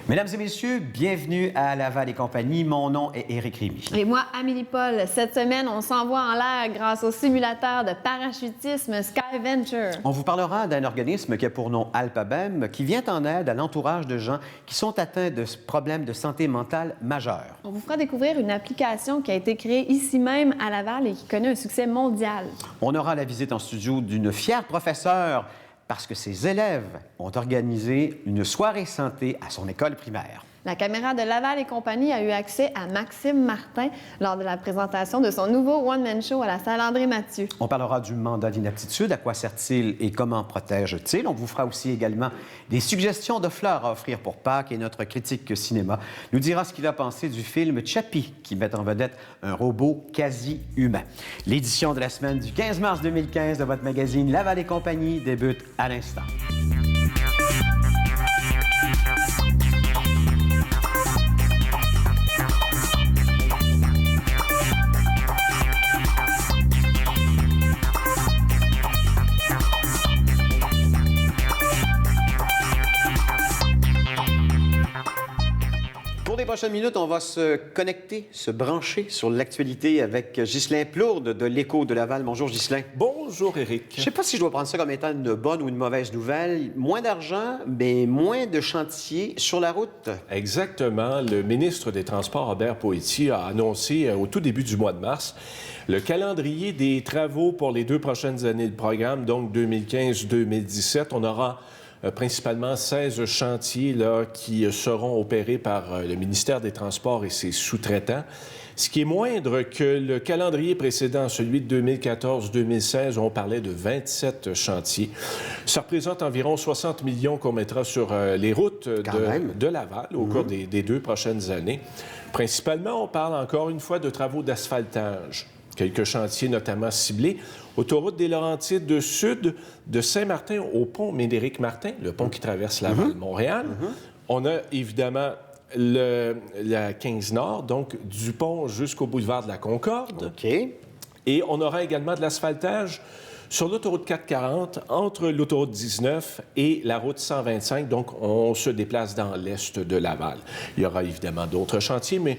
Mesdames et messieurs, bienvenue à Laval et compagnie. Mon nom est Éric Rémy. Et moi, Amélie Paul. Cette semaine, on s'envoie en l'air grâce au simulateur de parachutisme SkyVenture. On vous parlera d'un organisme qui a pour nom Alpabem, qui vient en aide à l'entourage de gens qui sont atteints de problèmes de santé mentale majeurs. On vous fera découvrir une application qui a été créée ici même à Laval et qui connaît un succès mondial. On aura la visite en studio d'une fière professeure parce que ses élèves ont organisé une soirée santé à son école primaire. La caméra de Laval et compagnie a eu accès à Maxime Martin lors de la présentation de son nouveau one-man show à la salle André-Mathieu. On parlera du mandat d'inaptitude, à quoi sert-il et comment protège-t-il. On vous fera aussi également des suggestions de fleurs à offrir pour Pâques et notre critique cinéma nous dira ce qu'il a pensé du film Chappie, qui met en vedette un robot quasi-humain. L'édition de la semaine du 15 mars 2015 de votre magazine Laval et compagnie débute à l'instant. Pour les prochaines minutes, on va se connecter, se brancher sur l'actualité avec Ghislain Plourde de l'Écho de Laval. Bonjour, Ghislain. Bonjour, Éric. Je ne sais pas si je dois prendre ça comme étant une bonne ou une mauvaise nouvelle. Moins d'argent, mais moins de chantiers sur la route. Exactement. Le ministre des Transports, Robert Poitier, a annoncé au tout début du mois de mars le calendrier des travaux pour les 2 prochaines années de programme, donc 2015-2017. On aura principalement 16 chantiers qui seront opérés par le ministère des Transports et ses sous-traitants. Ce qui est moindre que le calendrier précédent, celui de 2014-2016, on parlait de 27 chantiers. Ça représente environ 60 millions qu'on mettra sur les routes de Laval au cours des 2 prochaines années. Principalement, on parle encore une fois de travaux d'asphaltage. Quelques chantiers notamment ciblés. Autoroute des Laurentides de Sud, de Saint-Martin au pont Médéric-Martin, le pont qui traverse Laval-Montréal. On a évidemment la 15 Nord, donc du pont jusqu'au boulevard de la Concorde. OK. Et on aura également de l'asphaltage sur l'autoroute 440, entre l'autoroute 19 et la route 125, donc on se déplace dans l'est de Laval. Il y aura évidemment d'autres chantiers, mais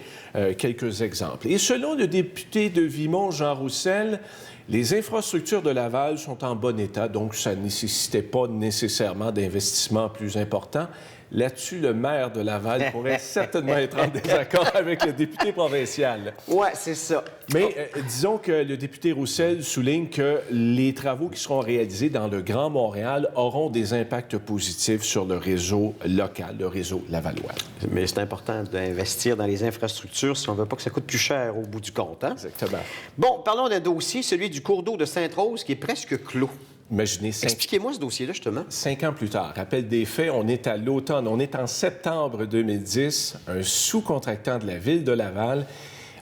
quelques exemples. Et selon le député de Vimont, Jean Roussel, les infrastructures de Laval sont en bon état, donc ça ne nécessitait pas nécessairement d'investissements plus importants. Là-dessus, le maire de Laval pourrait certainement être en désaccord avec le député provincial. Oui, c'est ça. Mais disons que le député Roussel souligne que les travaux qui seront réalisés dans le Grand Montréal auront des impacts positifs sur le réseau local, le réseau lavallois. Mais c'est important d'investir dans les infrastructures si on ne veut pas que ça coûte plus cher au bout du compte. Hein? Exactement. Bon, parlons d'un dossier, celui du cours d'eau de Sainte-Rose, qui est presque clos. Imaginez, Expliquez-moi ce dossier-là, justement. 5 ans plus tard, rappel des faits, on est à l'automne, on est en septembre 2010. Un sous-contractant de la ville de Laval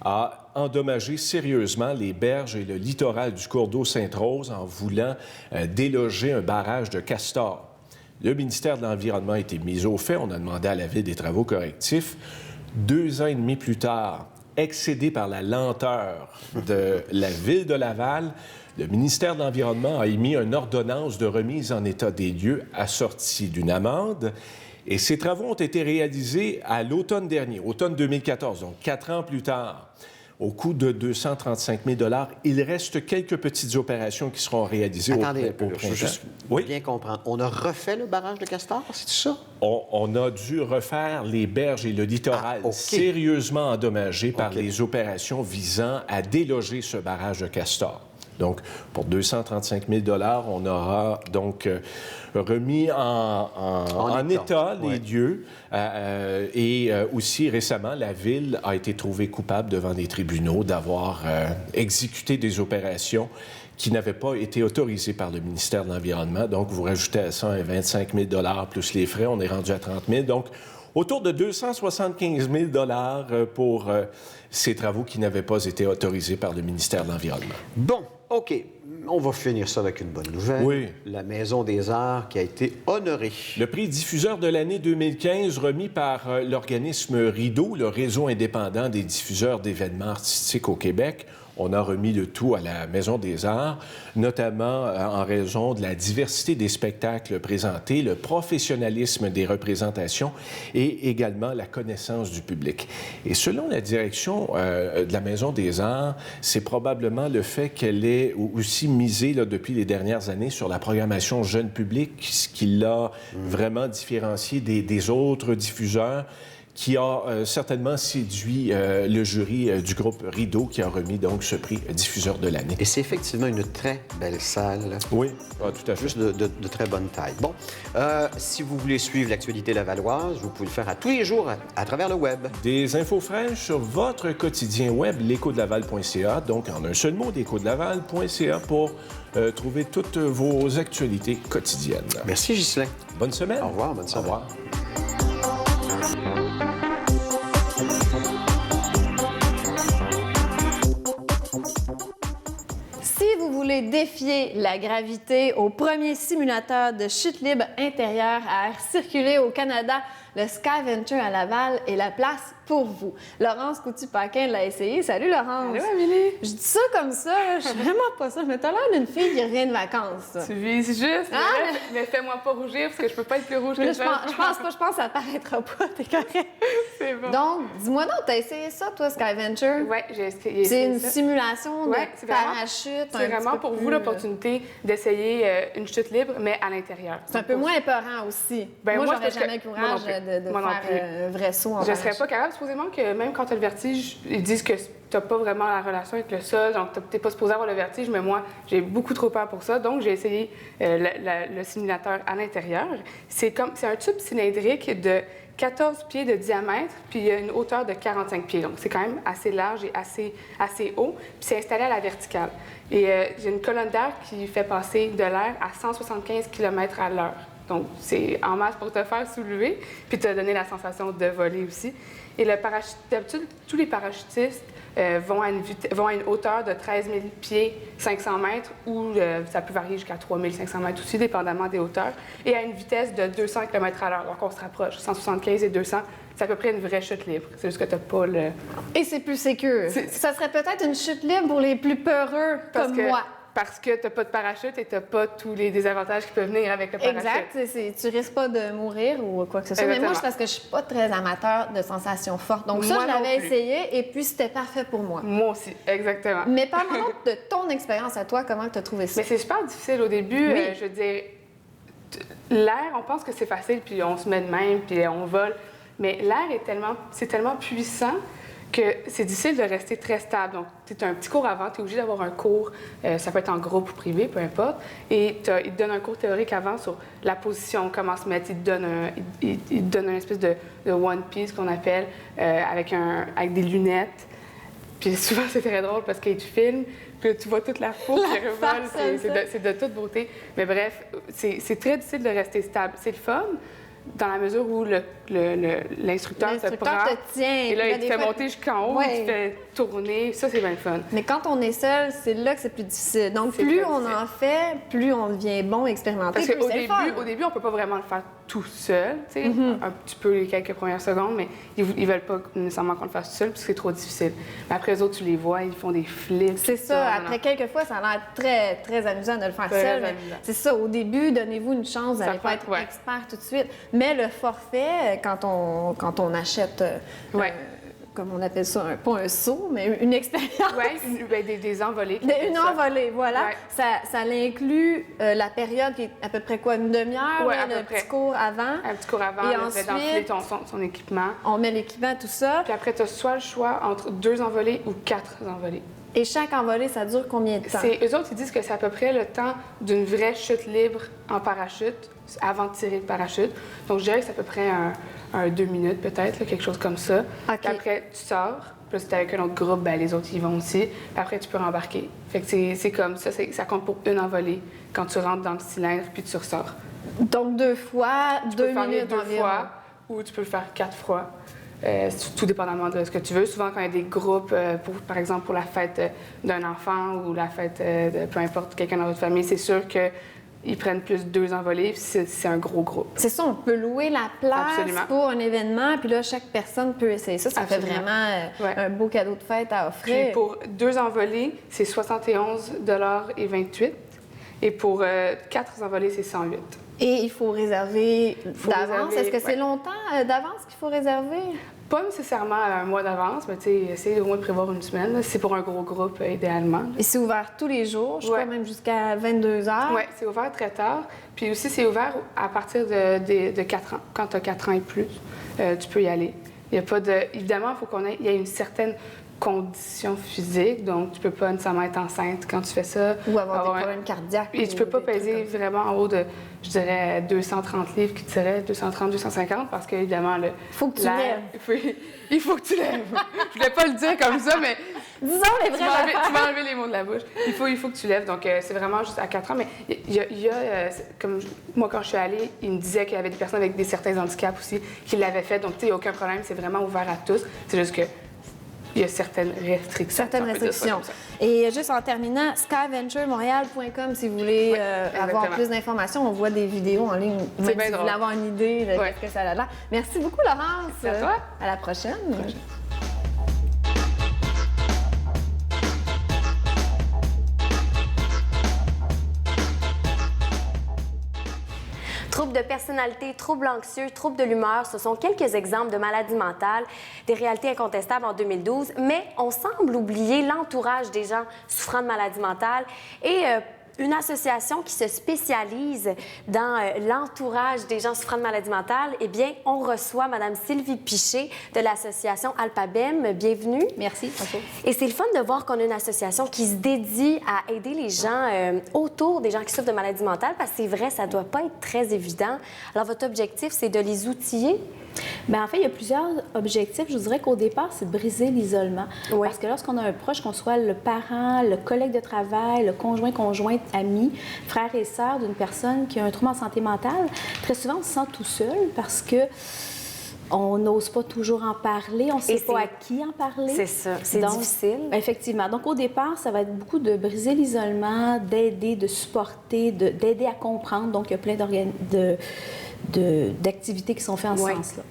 a endommagé sérieusement les berges et le littoral du cours d'eau Sainte-Rose en voulant déloger un barrage de Castor. Le ministère de l'Environnement a été mis au fait. On a demandé à la ville des travaux correctifs. 2 ans et demi plus tard, excédé par la lenteur de la ville de Laval, le ministère de l'Environnement a émis une ordonnance de remise en état des lieux assortie d'une amende. Et ces travaux ont été réalisés à l'automne dernier, automne 2014, donc 4 ans plus tard, au coût de 235 000 $. Il reste quelques petites opérations qui seront réalisées Attendez au printemps. Je veux juste bien comprendre. On a refait le barrage de Castor, c'est ça? On a dû refaire les berges et le littoral sérieusement endommagés par les opérations visant à déloger ce barrage de Castor. Donc, pour 235 000 $, on aura donc remis en état les lieux. Et aussi, récemment, la Ville a été trouvée coupable devant des tribunaux d'avoir exécuté des opérations qui n'avaient pas été autorisées par le ministère de l'Environnement. Donc, vous rajoutez à ça un 25 000 $ plus les frais, on est rendu à 30 000 $. Donc, autour de 275 000 $ pour ces travaux qui n'avaient pas été autorisés par le ministère de l'Environnement. Bon, OK. On va finir ça avec une bonne nouvelle. Oui. La Maison des Arts qui a été honorée. Le prix diffuseur de l'année 2015 remis par l'organisme Rideau, le réseau indépendant des diffuseurs d'événements artistiques au Québec. On a remis le tout à la Maison des Arts, notamment en raison de la diversité des spectacles présentés, le professionnalisme des représentations et également la connaissance du public. Et selon la direction de la Maison des Arts, c'est probablement le fait qu'elle ait aussi misé là, depuis les dernières années sur la programmation jeune public, ce qui l'a vraiment différencié des autres diffuseurs, qui a certainement séduit le jury du groupe Rideau, qui a remis donc ce prix diffuseur de l'année. Et c'est effectivement une très belle salle. Oui, tout à fait. Juste de très bonne taille. Bon, si vous voulez suivre l'actualité lavalloise, vous pouvez le faire à tous les jours à travers le web. Des infos fraîches sur votre quotidien web, l'écho-de-laval.ca, donc en un seul mot, l'écho-de-laval.ca pour trouver toutes vos actualités quotidiennes. Merci, Ghislain. Bonne semaine. Au revoir, bonne semaine. Au revoir. Si vous voulez défier la gravité au premier simulateur de chute libre intérieure à air circulé au Canada, le Skyventure à Laval est la place pour vous. Laurence Coutu-Paquin l'a essayé. Salut, Laurence! Allô, Amélie! Je dis ça comme ça, là, je suis vraiment pas ça. Mais t'as l'air d'une fille qui revient de vacances. Tu vises juste, Ah, mais fais-moi pas rougir parce que je peux pas être plus rouge que Là, ça. je pense que ça paraîtra pas, t'es correct. C'est bon. Donc, dis-moi donc, t'as essayé ça, toi, Skyventure? Ouais, j'ai essayé C'est une ça. simulation Ouais, de c'est vraiment- parachute. C'est vraiment pour vous l'opportunité d'essayer une chute libre, mais à l'intérieur. C'est un peu moins épeurant aussi. Ben, moi, moi, j'aurais c'est parce jamais que- le moi non courage plus. de Moi non faire plus. un vrai saut en Je serais parachute. pas capable, supposément que même quand tu as le vertige, ils disent que t'as pas vraiment la relation avec le sol, donc t'es pas supposé avoir le vertige, mais moi, j'ai beaucoup trop peur pour ça, donc j'ai essayé le simulateur à l'intérieur. C'est un tube cylindrique de 14 pieds de diamètre, puis il y a une hauteur de 45 pieds, donc c'est quand même assez large et assez haut, puis c'est installé à la verticale. Et j'ai une colonne d'air qui fait passer de l'air à 175 km à l'heure. Donc, c'est en masse pour te faire soulever, puis te donner la sensation de voler aussi. Et le parachute, d'habitude, tous les parachutistes vont à une hauteur de 13 000 pieds, 500 mètres, ou ça peut varier jusqu'à 3 500 mètres aussi, dépendamment des hauteurs, et à une vitesse de 200 km à l'heure. Donc, on se rapproche. 175 et 200, c'est à peu près une vraie chute libre. C'est juste que tu n'as pas le... Et c'est plus sécure. Ça serait peut-être une chute libre pour les plus peureux comme moi. Parce que tu n'as pas de parachute et tu n'as pas tous les désavantages qui peuvent venir avec le parachute. Exact. Tu risques pas de mourir ou quoi que ce soit. Mais moi, c'est parce que je suis pas très amateur de sensations fortes. Donc ça, Moi je l'avais non plus. essayé et puis c'était parfait pour moi. Moi aussi, exactement. Mais parle-moi de ton expérience à toi. Comment tu as trouvé ça? Mais c'est super difficile au début. Oui. Je veux dire, l'air, on pense que c'est facile, puis on se met de même, puis on vole. Mais l'air c'est tellement puissant que c'est difficile de rester très stable. Donc, tu as un petit cours avant, tu es obligé d'avoir un cours, ça peut être en groupe ou privé, peu importe, et il te donne un cours théorique avant sur la position, comment se mettre. Il te donne une espèce de one piece qu'on appelle, avec des lunettes. Puis souvent, c'est très drôle parce qu'il te filme, puis là, tu vois toute la foule qui revole. C'est de toute beauté. Mais bref, c'est très difficile de rester stable. C'est le fun, dans la mesure où l'instructeur te prend. te tient. Et là, il te des fait fois- monter jusqu'en haut, Ouais. il te fait tourner. Ça, c'est bien le fun. Mais quand on est seul, c'est là que c'est plus difficile. Donc, C'est plus très on difficile. en fait, plus on devient bon, expérimenté, Parce plus qu'au c'est le fun. début, on peut pas vraiment le faire tout seul, tu sais, Mm-hmm. un petit peu les quelques premières secondes, mais ils veulent pas nécessairement qu'on le fasse tout seul parce que c'est trop difficile. Mais après, eux autres, tu les vois, ils font des flips. C'est tout ça. Après quelques fois, ça a l'air très, très amusant de le faire Très seul. mais amusant. c'est ça. Au début, donnez-vous une chance. Vous n'allez pas être ouais. expert tout de suite. Mais le forfait, quand on achète, Ouais. comme on appelle ça, pas un saut, mais une expérience. Oui, des envolées. qui Une appellent ça. envolée, voilà. Ouais. Ça inclut la période qui est à peu près quoi, une demi-heure, Ouais, là, à peu le près. petit cours avant. Un petit cours avant, Et là, tu fais ensuite- d'enfiler son équipement. On met l'équipement, tout ça. Puis après, tu as soit le choix entre 2 envolées ou 4 envolées. Et chaque envolée, ça dure combien de temps? Eux autres, ils disent que c'est à peu près le temps d'une vraie chute libre en parachute, avant de tirer le parachute. Donc, je dirais que c'est à peu près un 2 minutes, peut-être, là, quelque chose comme ça. OK. Puis après, tu sors. Puis là, si t'es avec un autre groupe, ben, les autres, ils vont aussi. Puis après, tu peux rembarquer. Fait que c'est comme ça. Ça compte pour une envolée quand tu rentres dans le cylindre, puis tu ressors. Donc, 2 fois, Tu peux 2 le faire les minutes 2 environ. fois, ou tu peux le faire 4 fois. tout dépendamment de ce que tu veux. Souvent, quand il y a des groupes, par exemple pour la fête d'un enfant ou la fête de peu importe quelqu'un dans votre famille, c'est sûr qu'ils prennent plus 2 envolées, puis c'est un gros groupe. C'est ça, on peut louer la place Absolument. pour un événement, puis là, chaque personne peut essayer ça. Ça Absolument. fait vraiment un beau cadeau de fête à offrir. Puis pour 2 envolées, c'est 71,28 et pour 4 envolées, c'est 108. Et il faut réserver d'avance. réserver, Est-ce que c'est longtemps d'avance qu'il faut réserver? Pas nécessairement un mois d'avance, mais tu sais, essayer au moins de prévoir une semaine. là. C'est pour un gros groupe, idéalement. Et c'est ouvert tous les jours, je crois même jusqu'à 22 h. Oui, c'est ouvert très tard. Puis aussi, c'est ouvert à partir de 4 ans. Quand tu as 4 ans et plus, tu peux y aller. Il y a pas de... Évidemment, il y a une certaine condition physique, donc tu peux pas nécessairement être enceinte quand tu fais ça. Ou avoir des problèmes cardiaques. Et tu peux pas peser vraiment en haut de, je dirais, 230 livres, qui dirait 230, 250, parce qu'évidemment, le... Faut que tu lèves. Il faut que tu lèves. Je voulais pas le dire comme ça, mais... Disons les vraies affaires. Tu m'as enlevé les mots de la bouche. Il faut que tu lèves. Donc, c'est vraiment juste à 4 ans. Mais il y a comme moi, quand je suis allée, il me disait qu'il y avait des personnes avec certains handicaps aussi qui l'avaient fait. Donc, tu sais, il n'y a aucun problème. C'est vraiment ouvert à tous. C'est juste que il y a certaines restrictions. Certaines restrictions. Et juste en terminant, skyventuremontréal.com si vous voulez avoir plus d'informations. On voit des vidéos en ligne. C'est Même bien si vous drôle. voulez avoir une idée de ce que ça a l'air. Merci beaucoup, Laurence. Merci à toi. À la prochaine. Troubles de personnalité, troubles anxieux, troubles de l'humeur, ce sont quelques exemples de maladies mentales, des réalités incontestables en 2012, mais on semble oublier l'entourage des gens souffrant de maladies mentales et une association qui se spécialise dans l'entourage des gens souffrant de maladies mentales. Eh bien, on reçoit Mme Sylvie Piché de l'association Alpabem. Bienvenue. Merci. Bonjour. Et c'est le fun de voir qu'on a une association qui se dédie à aider les gens autour des gens qui souffrent de maladies mentales, parce que c'est vrai, ça ne doit pas être très évident. Alors, votre objectif, c'est de les outiller? Bien, en fait, il y a plusieurs objectifs. Je vous dirais qu'au départ, c'est de briser l'isolement. Oui. Parce que lorsqu'on a un proche, qu'on soit le parent, le collègue de travail, le conjointe, ami, frère et sœur d'une personne qui a un trouble en santé mentale, très souvent, on se sent tout seul parce que on n'ose pas toujours en parler, on ne sait pas à qui en parler. C'est ça, c'est difficile. Effectivement. Donc, au départ, ça va être beaucoup de briser l'isolement, d'aider, de supporter, d'aider à comprendre. Donc, il y a plein d'activités qui sont faites en ce sens-là.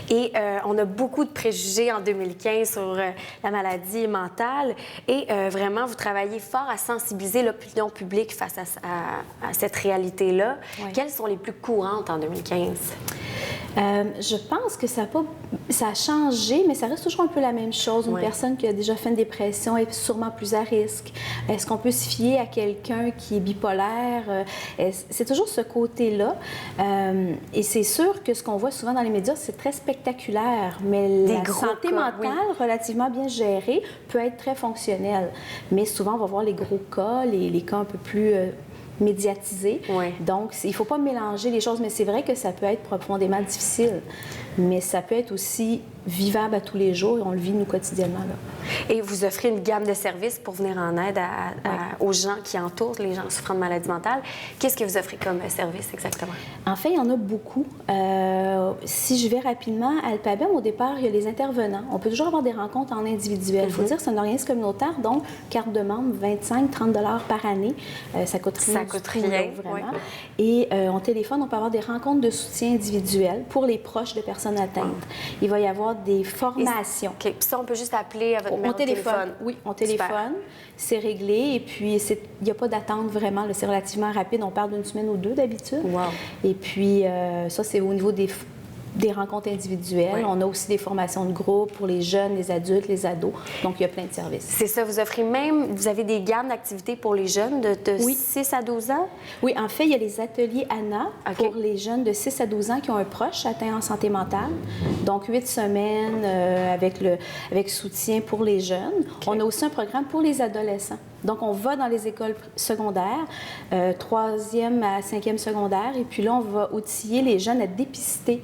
Et on a beaucoup de préjugés en 2015 sur la maladie mentale. Et vraiment, vous travaillez fort à sensibiliser l'opinion publique face à cette réalité-là. Oui. Quelles sont les plus courantes en 2015? Je pense que ça a changé, mais ça reste toujours un peu la même chose. Une personne qui a déjà fait une dépression est sûrement plus à risque. Est-ce qu'on peut se fier à quelqu'un qui est bipolaire? C'est toujours ce côté-là. Et c'est sûr que ce qu'on voit souvent dans les médias, c'est très spectaculaire, mais la santé mentale, relativement bien gérée, peut être très fonctionnelle. Mais souvent, on va voir les gros cas, les cas un peu plus médiatisés. Oui. Donc, il ne faut pas mélanger les choses, mais c'est vrai que ça peut être profondément difficile. Mais ça peut être aussi vivable à tous les jours et on le vit, nous, quotidiennement. Là. Et vous offrez une gamme de services pour venir en aide aux gens qui entourent les gens souffrant de maladies mentales. Qu'est-ce que vous offrez comme service exactement? En fait, il y en a beaucoup. Si je vais rapidement, à Alpabem, au départ, il y a les intervenants. On peut toujours avoir des rencontres en individuel. Il faut dire que c'est un organisme communautaire, donc carte de membre, 25-30 $ par année. Ça coûte rien. Ça coûte rien, vraiment. Oui. Et on téléphone, on peut avoir des rencontres de soutien individuel pour les proches de personnes atteintes. Il va y avoir des formations. OK. Puis ça, on peut juste appeler à votre numéro de téléphone. Oui, on téléphone, c'est réglé et puis il n'y a pas d'attente vraiment. C'est relativement rapide. On parle d'une semaine ou deux d'habitude. Wow. Et puis ça, c'est au niveau des rencontres individuelles. Oui. On a aussi des formations de groupe pour les jeunes, les adultes, les ados. Donc, il y a plein de services. C'est ça, vous offrez même, vous avez des gammes d'activités pour les jeunes de 6 à 12 ans? Oui, en fait, il y a les ateliers ANA pour les jeunes de 6 à 12 ans qui ont un proche atteint en santé mentale. Donc, 8 semaines avec soutien pour les jeunes. On a aussi un programme pour les adolescents. Donc, on va dans les écoles secondaires, 3e à 5e secondaire, et puis là, on va outiller les jeunes à dépister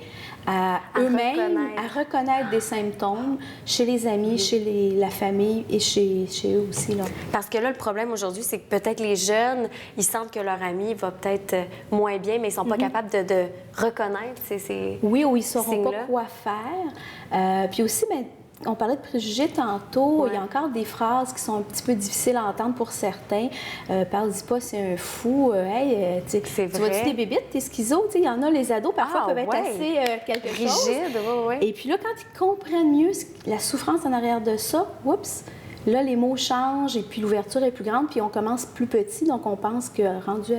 à eux-mêmes, à reconnaître des symptômes chez les amis, chez la famille et chez eux aussi. Là. Parce que là, le problème aujourd'hui, c'est que peut-être les jeunes, ils sentent que leur ami va peut-être moins bien, mais ils ne sont pas capables de reconnaître ces Oui, ou ils ne sauront pas signes-là. quoi faire. Puis aussi, bien, on parlait de préjugés tantôt. Il y a encore des phrases qui sont un petit peu difficiles à entendre pour certains. Parle-y pas, c'est un fou. Hey, tu vois-tu des bébites, t'es schizo? Il y en a, les ados, parfois, peuvent être assez quelque chose. Rigide, oui. Et puis là, quand ils comprennent mieux la souffrance en arrière de ça, oups! Là, les mots changent et puis l'ouverture est plus grande, puis on commence plus petit, donc on pense que rendu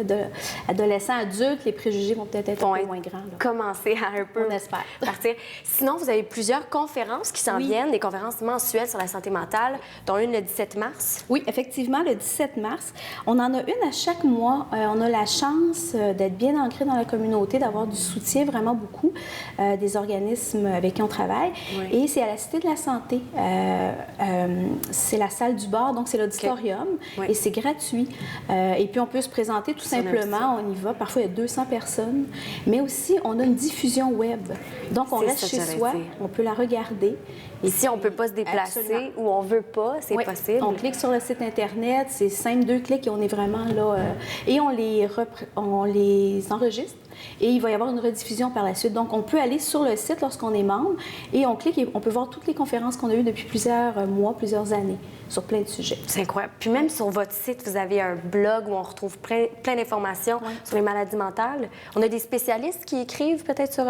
adolescent, adulte, les préjugés vont peut-être être un peu moins grands. Là. Commencer à un peu on espère. partir. Sinon, vous avez plusieurs conférences qui s'en viennent, des conférences mensuelles sur la santé mentale, dont une le 17 mars. Oui, effectivement, le 17 mars. On en a une à chaque mois. On a la chance d'être bien ancré dans la communauté, d'avoir du soutien vraiment beaucoup des organismes avec qui on travaille. Oui. Et c'est à la Cité de la Santé. C'est la salle du bar, donc c'est l'auditorium, et c'est gratuit. Et puis on peut se présenter tout simplement, on y va. Parfois, il y a 200 personnes, mais aussi on a une diffusion web. Donc on reste chez soi, on peut la regarder. Et si on ne peut pas se déplacer ou on ne veut pas, c'est possible. On clique sur le site Internet, c'est simple, 2 clics et on est vraiment là. Et on les enregistre. Et il va y avoir une rediffusion par la suite. Donc, on peut aller sur le site lorsqu'on est membre et on clique et on peut voir toutes les conférences qu'on a eues depuis plusieurs mois, plusieurs années sur plein de sujets. C'est incroyable. Puis même sur votre site, vous avez un blog où on retrouve plein d'informations sur les maladies mentales. On a des spécialistes qui écrivent peut-être sur...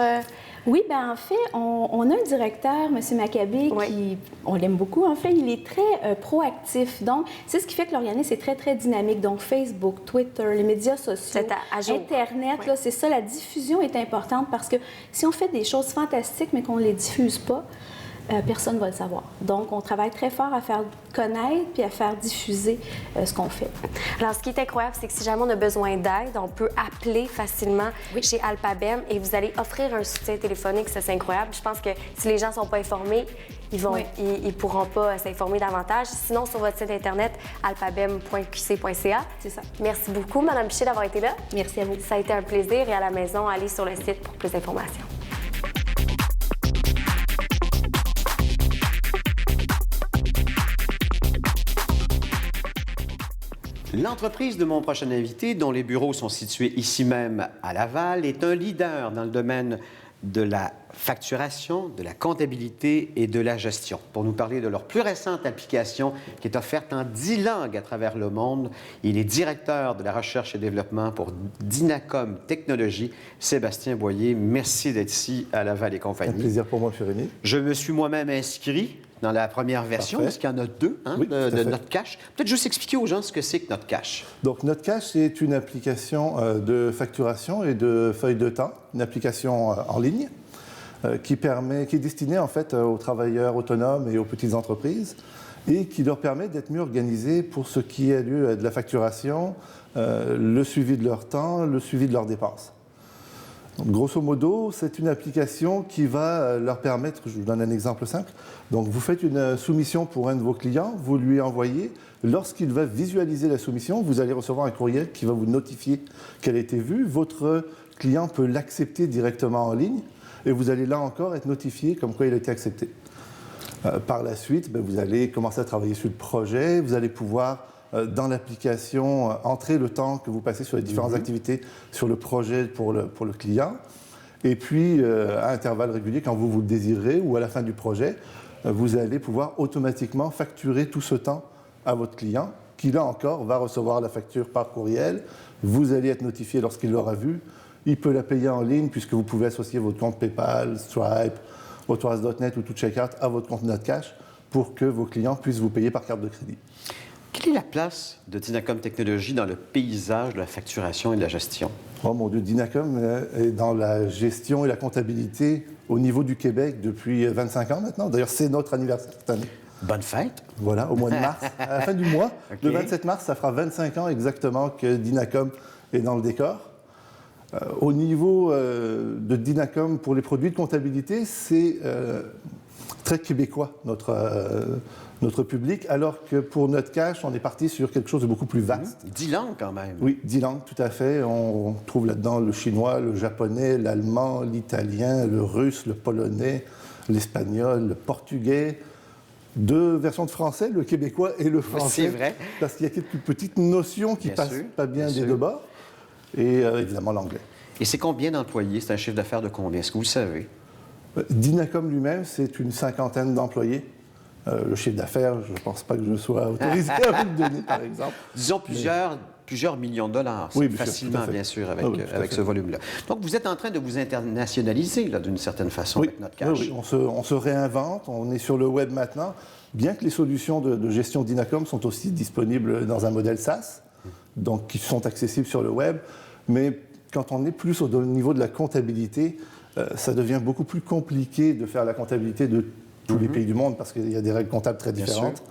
Oui, bien en fait, on a un directeur, M. Maccabé, qui, on l'aime beaucoup. En fait, il est très proactif. Donc, c'est ce qui fait que l'organisme est très, très dynamique. Donc, Facebook, Twitter, les médias sociaux, Internet, là, c'est ça. La diffusion est importante parce que si on fait des choses fantastiques mais qu'on ne les diffuse pas, personne ne va le savoir. Donc, on travaille très fort à faire connaître puis à faire diffuser ce qu'on fait. Alors, ce qui est incroyable, c'est que si jamais on a besoin d'aide, on peut appeler facilement chez Alphabem et vous allez offrir un soutien téléphonique. Ça, c'est incroyable. Je pense que si les gens ne sont pas informés, ils pourront pas s'informer davantage. Sinon, sur votre site Internet, alphabem.qc.ca. C'est ça. Merci beaucoup, Mme Piché, d'avoir été là. Merci à vous. Ça a été un plaisir. Et à la maison, allez sur le site pour plus d'informations. L'entreprise de mon prochain invité, dont les bureaux sont situés ici même à Laval, est un leader dans le domaine de la facturation, de la comptabilité et de la gestion. Pour nous parler de leur plus récente application qui est offerte en 10 langues à travers le monde, il est directeur de la recherche et développement pour Dynacom Technologies. Sébastien Boyer, merci d'être ici à Laval et compagnie. Un plaisir pour moi, M. Rémy. Je me suis moi-même inscrit dans la première version, parce qu'il y en a 2 de NotCash. Peut-être juste expliquer aux gens ce que c'est que NotCash. Donc, NotCash, c'est une application de facturation et de feuille de temps, une application en ligne qui est destinée en fait aux travailleurs autonomes et aux petites entreprises et qui leur permet d'être mieux organisés pour ce qui est lieu de la facturation, le suivi de leur temps, le suivi de leurs dépenses. Donc, grosso modo, c'est une application qui va leur permettre, je vous donne un exemple simple, donc vous faites une soumission pour un de vos clients, vous lui envoyez, lorsqu'il va visualiser la soumission, vous allez recevoir un courriel qui va vous notifier qu'elle a été vue, votre client peut l'accepter directement en ligne et vous allez là encore être notifié comme quoi il a été accepté. Par la suite, vous allez commencer à travailler sur le projet, vous allez pouvoir dans l'application, entrer le temps que vous passez sur les différentes activités sur le projet pour le client. Et puis, à intervalles réguliers, quand vous le désirez ou à la fin du projet, vous allez pouvoir automatiquement facturer tout ce temps à votre client, qui là encore va recevoir la facture par courriel. Vous allez être notifié lorsqu'il l'aura vue. Il peut la payer en ligne puisque vous pouvez associer votre compte PayPal, Stripe, Authorize.net ou tout checkout à votre compte NotCash pour que vos clients puissent vous payer par carte de crédit. Quelle est la place de Dynacom Technologies dans le paysage de la facturation et de la gestion? Oh mon Dieu, Dynacom est dans la gestion et la comptabilité au niveau du Québec depuis 25 ans maintenant. D'ailleurs, c'est notre anniversaire cette année. Bonne fête! Voilà, au mois de mars, à la fin du mois. Le 27 mars, ça fera 25 ans exactement que Dynacom est dans le décor. Au niveau de Dynacom pour les produits de comptabilité, c'est très québécois, notre public, alors que pour notre cache, on est parti sur quelque chose de beaucoup plus vaste. 10 langues quand même. Oui, 10 langues, tout à fait. On trouve là-dedans le chinois, le japonais, l'allemand, l'italien, le russe, le polonais, l'espagnol, le portugais. 2 versions de français, le québécois et le français. C'est vrai. Parce qu'il y a quelques petites notions qui Bien passent sûr, pas bien bien des sûr. deux bords. Et évidemment l'anglais. Et c'est combien d'employés? C'est un chiffre d'affaires de combien? Est-ce que vous le savez? Dynacom lui-même, c'est une 50aine d'employés. Le chiffre d'affaires, je ne pense pas que je sois autorisé à vous le donner, par exemple. Disons plusieurs millions de dollars, Oui, bien sûr, facilement, tout à fait. bien sûr, avec, Ah oui, tout à avec fait. ce volume-là. Donc, vous êtes en train de vous internationaliser, là, d'une certaine façon, Oui, avec notre cache. oui, on se réinvente, on est sur le web maintenant, bien que les solutions de gestion Dynacom sont aussi disponibles dans un modèle SaaS, donc qui sont accessibles sur le web, mais quand on est plus au niveau de la comptabilité, ça devient beaucoup plus compliqué de faire la comptabilité de tous les pays du monde, parce qu'il y a des règles comptables très Bien différentes. sûr.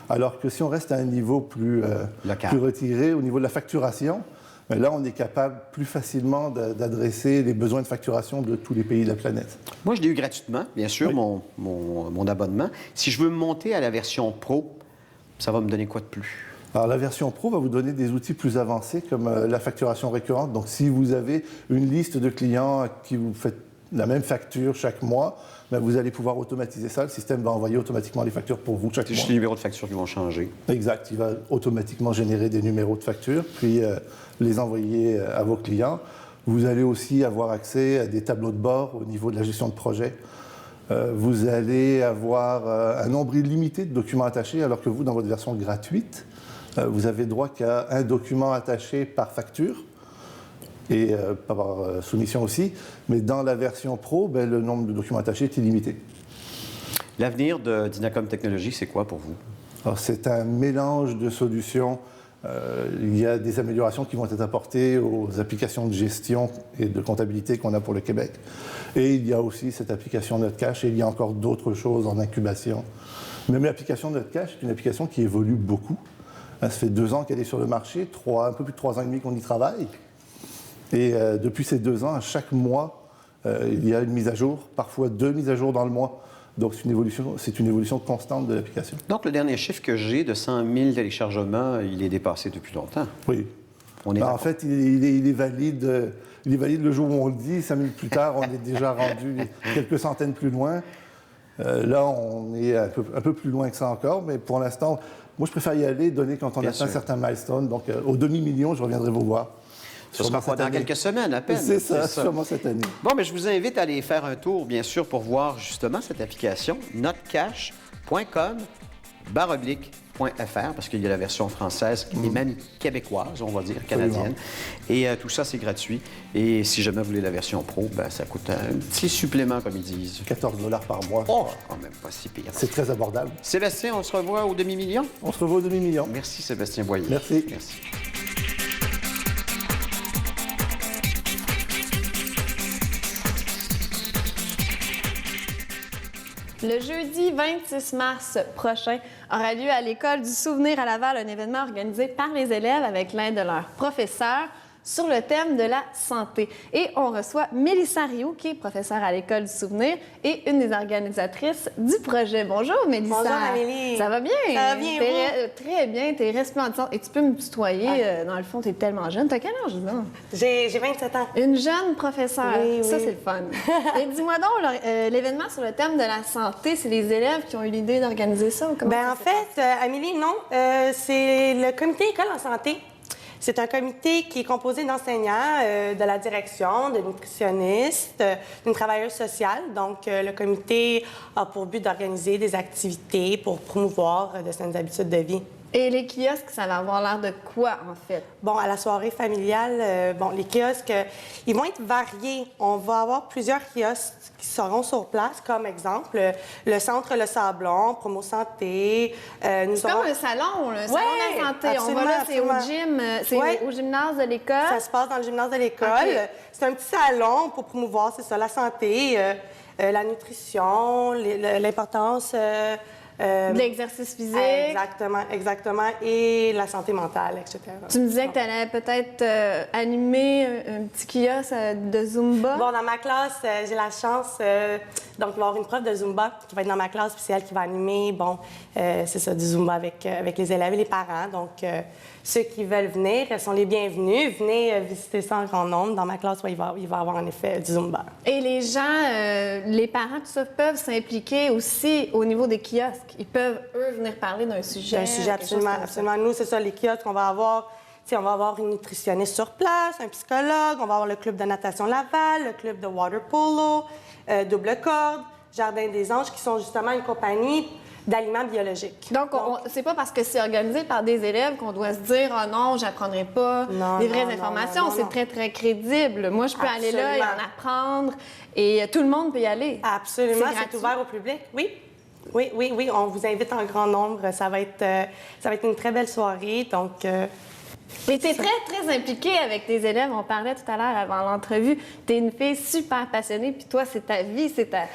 Alors que si on reste à un niveau plus Local. retiré, au niveau de la facturation, ben là, on est capable plus facilement d'adresser les besoins de facturation de tous les pays de la planète. Moi, je l'ai eu gratuitement, bien sûr, Oui. mon abonnement. Si je veux me monter à la version Pro, ça va me donner quoi de plus? Alors, la version Pro va vous donner des outils plus avancés comme la facturation récurrente. Donc, si vous avez une liste de clients à qui vous faites la même facture chaque mois, ben, vous allez pouvoir automatiser ça. Le système va envoyer automatiquement les factures pour vous chaque C'est mois. juste les numéros de facture qui vont changer. Exact. Il va automatiquement générer des numéros de facture, puis les envoyer à vos clients. Vous allez aussi avoir accès à des tableaux de bord au niveau de la gestion de projet. Vous allez avoir un nombre illimité de documents attachés, alors que vous, dans votre version gratuite, vous avez droit qu'à un document attaché par facture et par soumission aussi. Mais dans la version Pro, ben, le nombre de documents attachés est illimité. L'avenir de Dynacom Technologies, c'est quoi pour vous? Alors, c'est un mélange de solutions. Il y a des améliorations qui vont être apportées aux applications de gestion et de comptabilité qu'on a pour le Québec. Et il y a aussi cette application NotCash et il y a encore d'autres choses en incubation. Même l'application NotCash est une application qui évolue beaucoup. Ça fait 2 ans qu'elle est sur le marché, un peu plus de 3 ans et demi qu'on y travaille. Et depuis ces 2 ans, à chaque mois, il y a une mise à jour, parfois 2 mises à jour dans le mois. Donc, c'est une évolution constante de l'application. Donc, le dernier chiffre que j'ai de 100 000 téléchargements, il est dépassé depuis longtemps. Oui. On est En d'accord. fait, il est valide le jour où on le dit. 5 minutes plus tard, on est déjà rendu quelques centaines plus loin. Là, on est un peu plus loin que ça encore, mais pour l'instant, moi, je préfère y aller, donner quand on Bien atteint sûr. certains milestones. Donc, au demi-million, je reviendrai vous voir. Ce sera pas dans quelques semaines à peine. C'est ça, sûrement cette année. Bon, mais je vous invite à aller faire un tour, bien sûr, pour voir justement cette application, notcash.com/.fr, parce qu'il y a la version française et même québécoise, on va dire, canadienne. Et tout ça, c'est gratuit. Et si jamais vous voulez la version pro, ben, ça coûte un petit supplément, comme ils disent. 14 $ par mois. Oh, quand même pas si pire. C'est très abordable. Sébastien, on se revoit au demi-million. On se revoit au demi-million. Merci, Sébastien Boyer. Merci. Merci. Le jeudi 26 mars prochain aura lieu à l'École du Souvenir à Laval un événement organisé par les élèves avec l'aide de leurs professeurs sur le thème de la santé. Et on reçoit Mélissa Rioux, qui est professeure à l'École du Souvenir et une des organisatrices du projet. Bonjour, Mélissa. Bonjour, Amélie. Ça va bien? Ça va bien, Très bien, t'es resplendissante. Et tu peux me tutoyer, dans le fond, t'es tellement jeune. T'as quel âge, là? J'ai 27 ans. Une jeune professeure. Oui, Ça, oui. c'est le fun. Et dis-moi donc, l'événement sur le thème de la santé, c'est les élèves qui ont eu l'idée d'organiser ça ou comment Ben, ça en s'est fait, Amélie, non. C'est le comité École en santé. C'est un comité qui est composé d'enseignants, de la direction, de nutritionnistes, d'une travailleuse sociale. Donc, le comité a pour but d'organiser des activités pour promouvoir de saines habitudes de vie. Et les kiosques, ça va avoir l'air de quoi, en fait? Bon, à la soirée familiale, les kiosques, ils vont être variés. On va avoir plusieurs kiosques qui seront sur place, comme exemple le Centre Le Sablon, Promo Santé. Nous C'est comme le salon de la santé. absolument, On va là, c'est au absolument. gym, c'est Ouais. au gymnase de l'école. Ça se passe dans le gymnase de l'école. OK. C'est un petit salon pour promouvoir, c'est ça, la santé, la nutrition, l'importance De l'exercice physique. Exactement. Et la santé mentale, etc. Tu me disais que tu allais peut-être animer un petit kiosque de Zumba. Bon, dans ma classe, j'ai la chance donc il va y avoir une prof de Zumba qui va être dans ma classe, puis c'est elle qui va animer, bon, c'est ça, du Zumba avec les élèves et les parents. Donc, ceux qui veulent venir, elles sont les bienvenus. Venez visiter ça en grand nombre. Dans ma classe, il va y avoir en effet du Zumba. Et les gens, les parents, tout ça, peuvent s'impliquer aussi au niveau des kiosques. Ils peuvent, eux, venir parler d'un sujet. D'un sujet, absolument. Nous, c'est ça, les kiosques, on va avoir une nutritionniste sur place, un psychologue, on va avoir le club de natation Laval, le club de water polo, double corde, Jardin des Anges, qui sont justement une compagnie d'aliments biologiques. Donc c'est pas parce que c'est organisé par des élèves qu'on doit se dire « Oh non, j'apprendrai pas des vraies informations ». C'est très, très crédible. Moi, je peux aller là et en apprendre et tout le monde peut y aller. Absolument, c'est ouvert au public, oui. Oui, on vous invite en grand nombre. Ça va être une très belle soirée, donc... Et tu es très, très impliquée avec tes élèves. On parlait tout à l'heure avant l'entrevue. Tu es une fille super passionnée, puis toi, c'est ta vie, c'est ta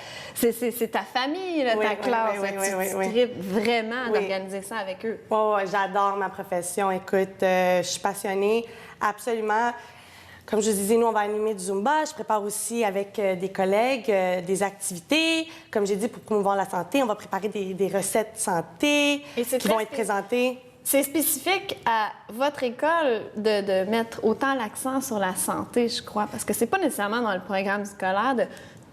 famille, là, ta classe. Tu tripes vraiment d'organiser ça avec eux. Oh, j'adore ma profession. Écoute, je suis passionnée, absolument. Comme je disais, nous, on va animer du Zumba. Je prépare aussi avec des collègues des activités. Comme j'ai dit, pour promouvoir la santé, on va préparer des recettes santé qui vont être présentées. C'est spécifique à votre école de mettre autant l'accent sur la santé, je crois, parce que c'est pas nécessairement dans le programme scolaire de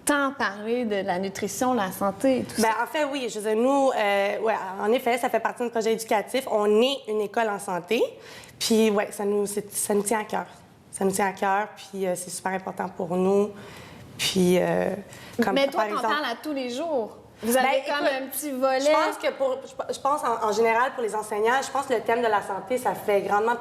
tant parler de la nutrition, la santé et tout ça. En fait, oui. Je veux dire, nous, en effet, ça fait partie de notre projet éducatif. On est une école en santé. Puis, oui, ça nous tient à cœur. Ça nous tient à cœur, puis c'est super important pour nous. Puis, mais toi, t'en parles à tous les jours. Vous avez comme un petit volet. Je pense en général, pour les enseignants, je pense que le thème de la santé, ça fait grandement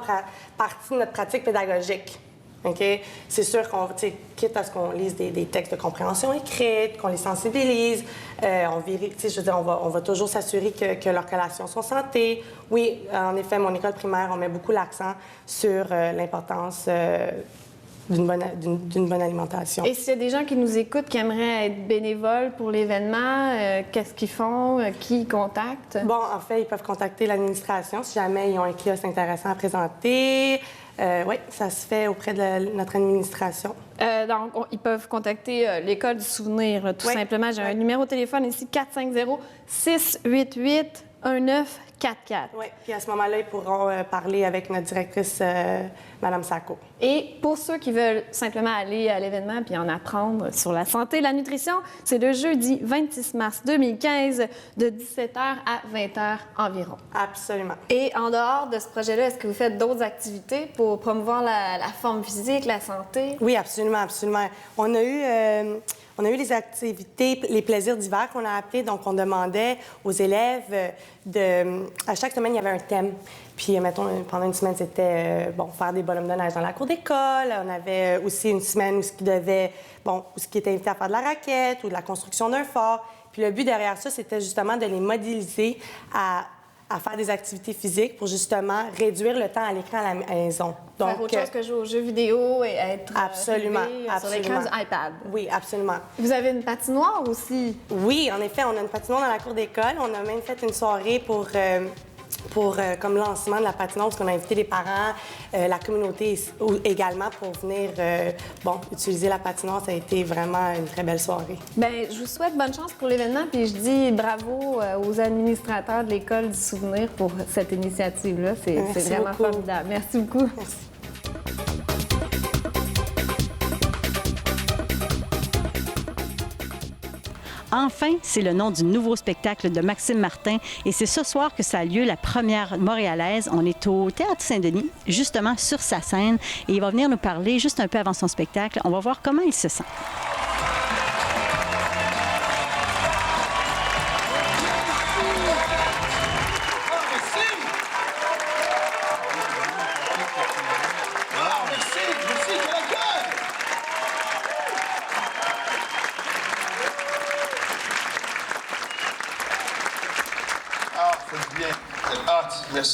partie de notre pratique pédagogique. OK? C'est sûr qu'on, quitte à ce qu'on lise des textes de compréhension écrite, qu'on les sensibilise, on va toujours s'assurer que leurs collations sont santé. Oui, en effet, mon école primaire, on met beaucoup l'accent sur l'importance d'une bonne alimentation. Et s'il y a des gens qui nous écoutent qui aimeraient être bénévoles pour l'événement, qu'est-ce qu'ils font? Qui ils contactent? Bon, en fait, ils peuvent contacter l'administration si jamais ils ont un kiosque intéressant à présenter. Oui, ça se fait auprès de notre administration. Donc, ils peuvent contacter l'École du souvenir, là, tout simplement. J'ai un numéro de téléphone ici, 450-688-1944. Oui, puis à ce moment-là, ils pourront parler avec notre directrice, Mme Sacco. Et pour ceux qui veulent simplement aller à l'événement puis en apprendre sur la santé et la nutrition, c'est le jeudi 26 mars 2015 de 17h à 20h environ. Absolument. Et en dehors de ce projet-là, est-ce que vous faites d'autres activités pour promouvoir la forme physique, la santé? Oui, absolument. On a eu les activités, les plaisirs d'hiver qu'on a appelés. Donc, on demandait aux élèves à chaque semaine, il y avait un thème. Puis, mettons, pendant une semaine, c'était, faire des bonhommes de neige dans la cour d'école. On avait aussi une semaine où ce qui était invité à faire de la raquette ou de la construction d'un fort. Puis, le but derrière ça, c'était justement de les modéliser à faire des activités physiques pour justement réduire le temps à l'écran à la maison. Donc, faire autre chose que jouer aux jeux vidéo et être sur l'écran du iPad. Oui, absolument. Vous avez une patinoire aussi? Oui, en effet, on a une patinoire dans la cour d'école. On a même fait une soirée pour comme lancement de la patinoire, parce qu'on a invité les parents, la communauté également pour venir utiliser la patinoire. Ça a été vraiment une très belle soirée. Bien, je vous souhaite bonne chance pour l'événement, puis je dis bravo aux administrateurs de l'École du souvenir pour cette initiative-là. C'est vraiment formidable. Merci beaucoup. Merci. Enfin, c'est le nom du nouveau spectacle de Maxime Martin et c'est ce soir que ça a lieu, la première montréalaise. On est au Théâtre Saint-Denis, justement sur sa scène, et il va venir nous parler juste un peu avant son spectacle. On va voir comment il se sent.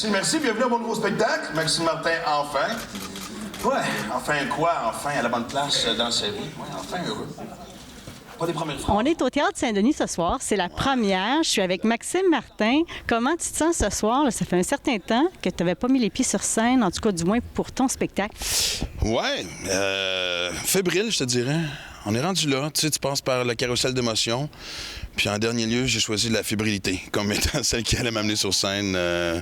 Merci. Bienvenue à mon nouveau spectacle. Maxime Martin, enfin. Ouais, enfin quoi? Enfin à la bonne place dans sa vie. Ouais, enfin heureux. Pas des premières phrases. On est au Théâtre Saint-Denis ce soir. C'est la première. Je suis avec Maxime Martin. Comment tu te sens ce soir? Là, ça fait un certain temps que tu n'avais pas mis les pieds sur scène, en tout cas du moins pour ton spectacle. Ouais, fébrile, je te dirais. On est rendu là. Tu sais, tu passes par le carrousel d'émotions. Puis en dernier lieu, j'ai choisi la fébrilité comme étant celle qui allait m'amener sur scène. Je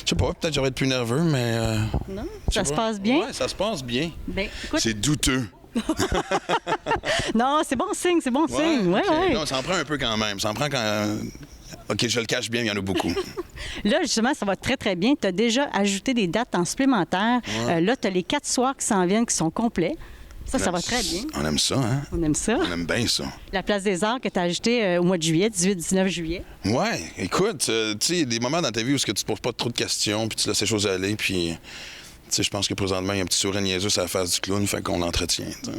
sais pas, peut-être j'aurais été plus nerveux, mais... Non? Ça se passe bien? Ouais, ça se passe bien. Ben, écoute... C'est douteux. Non, c'est bon signe, c'est bon signe. Ouais, OK. ouais. Non, ça en prend un peu quand même. Ça en prend quand... OK, je le cache bien, il y en a beaucoup. Là, justement, ça va très, très bien. Tu as déjà ajouté des dates en supplémentaire. Là, tu as les 4 soirs qui s'en viennent, qui sont complets. Ça va très bien. On aime ça, hein? On aime ça. On aime bien ça. La Place des Arts que tu as ajouté au mois de juillet, 18-19 juillet. Ouais, écoute, tu sais, il y a des moments dans ta vie où tu te poses pas trop de questions, puis tu laisses les choses aller, puis... Tu sais, je pense que présentement, il y a un petit sourire niaiseux sur la face du clown, fait qu'on l'entretient. T'sais.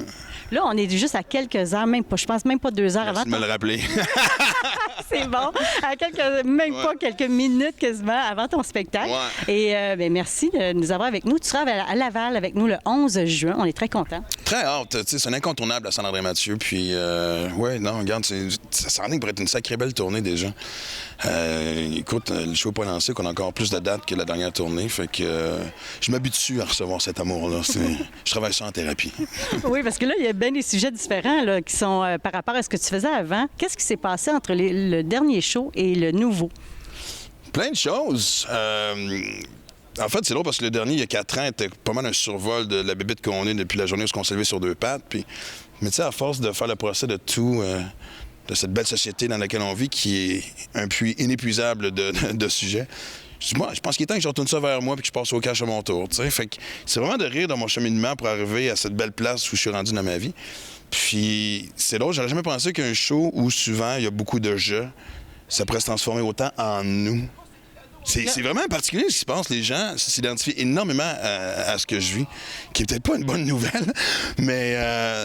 Là, on est juste à quelques heures, même pas, je pense même pas 2 heures Merci avant. de me le rappeler. C'est bon. À quelques minutes quasiment avant ton spectacle. Ouais. Et bien, merci de nous avoir avec nous. Tu seras à Laval avec nous le 11 juin. On est très contents. Très hâte. Tu sais, c'est un incontournable à Saint-André-Mathieu. Puis, ouais, non, regarde, ça s'en est pour être une sacrée belle tournée déjà. Écoute, le show n'est pas lancé, qu'on a encore plus de dates que la dernière tournée. Fait que je m'habitue à recevoir cet amour-là. Je travaille ça en thérapie. Oui, parce que là, il y a bien des sujets différents là, qui sont par rapport à ce que tu faisais avant. Qu'est-ce qui s'est passé entre le dernier show et le nouveau? Plein de choses. En fait, c'est drôle parce que le dernier, il y a 4 ans, était pas mal un survol de la bébête qu'on est depuis la journée où on s'est levé sur 2 pattes. Puis... Mais tu sais, à force de faire le procès de tout, de cette belle société dans laquelle on vit, qui est un puits inépuisable de sujets, je pense qu'il est temps que je retourne ça vers moi et que je passe au cash à mon tour. T'sais. Fait que c'est vraiment de rire dans mon cheminement pour arriver à cette belle place où je suis rendu dans ma vie. Puis c'est drôle, j'aurais jamais pensé qu'un show où souvent il y a beaucoup de jeux, ça pourrait se transformer autant en nous. C'est vraiment particulier ce qui se passe. Les gens s'identifient énormément à ce que je vis, qui est peut-être pas une bonne nouvelle, mais...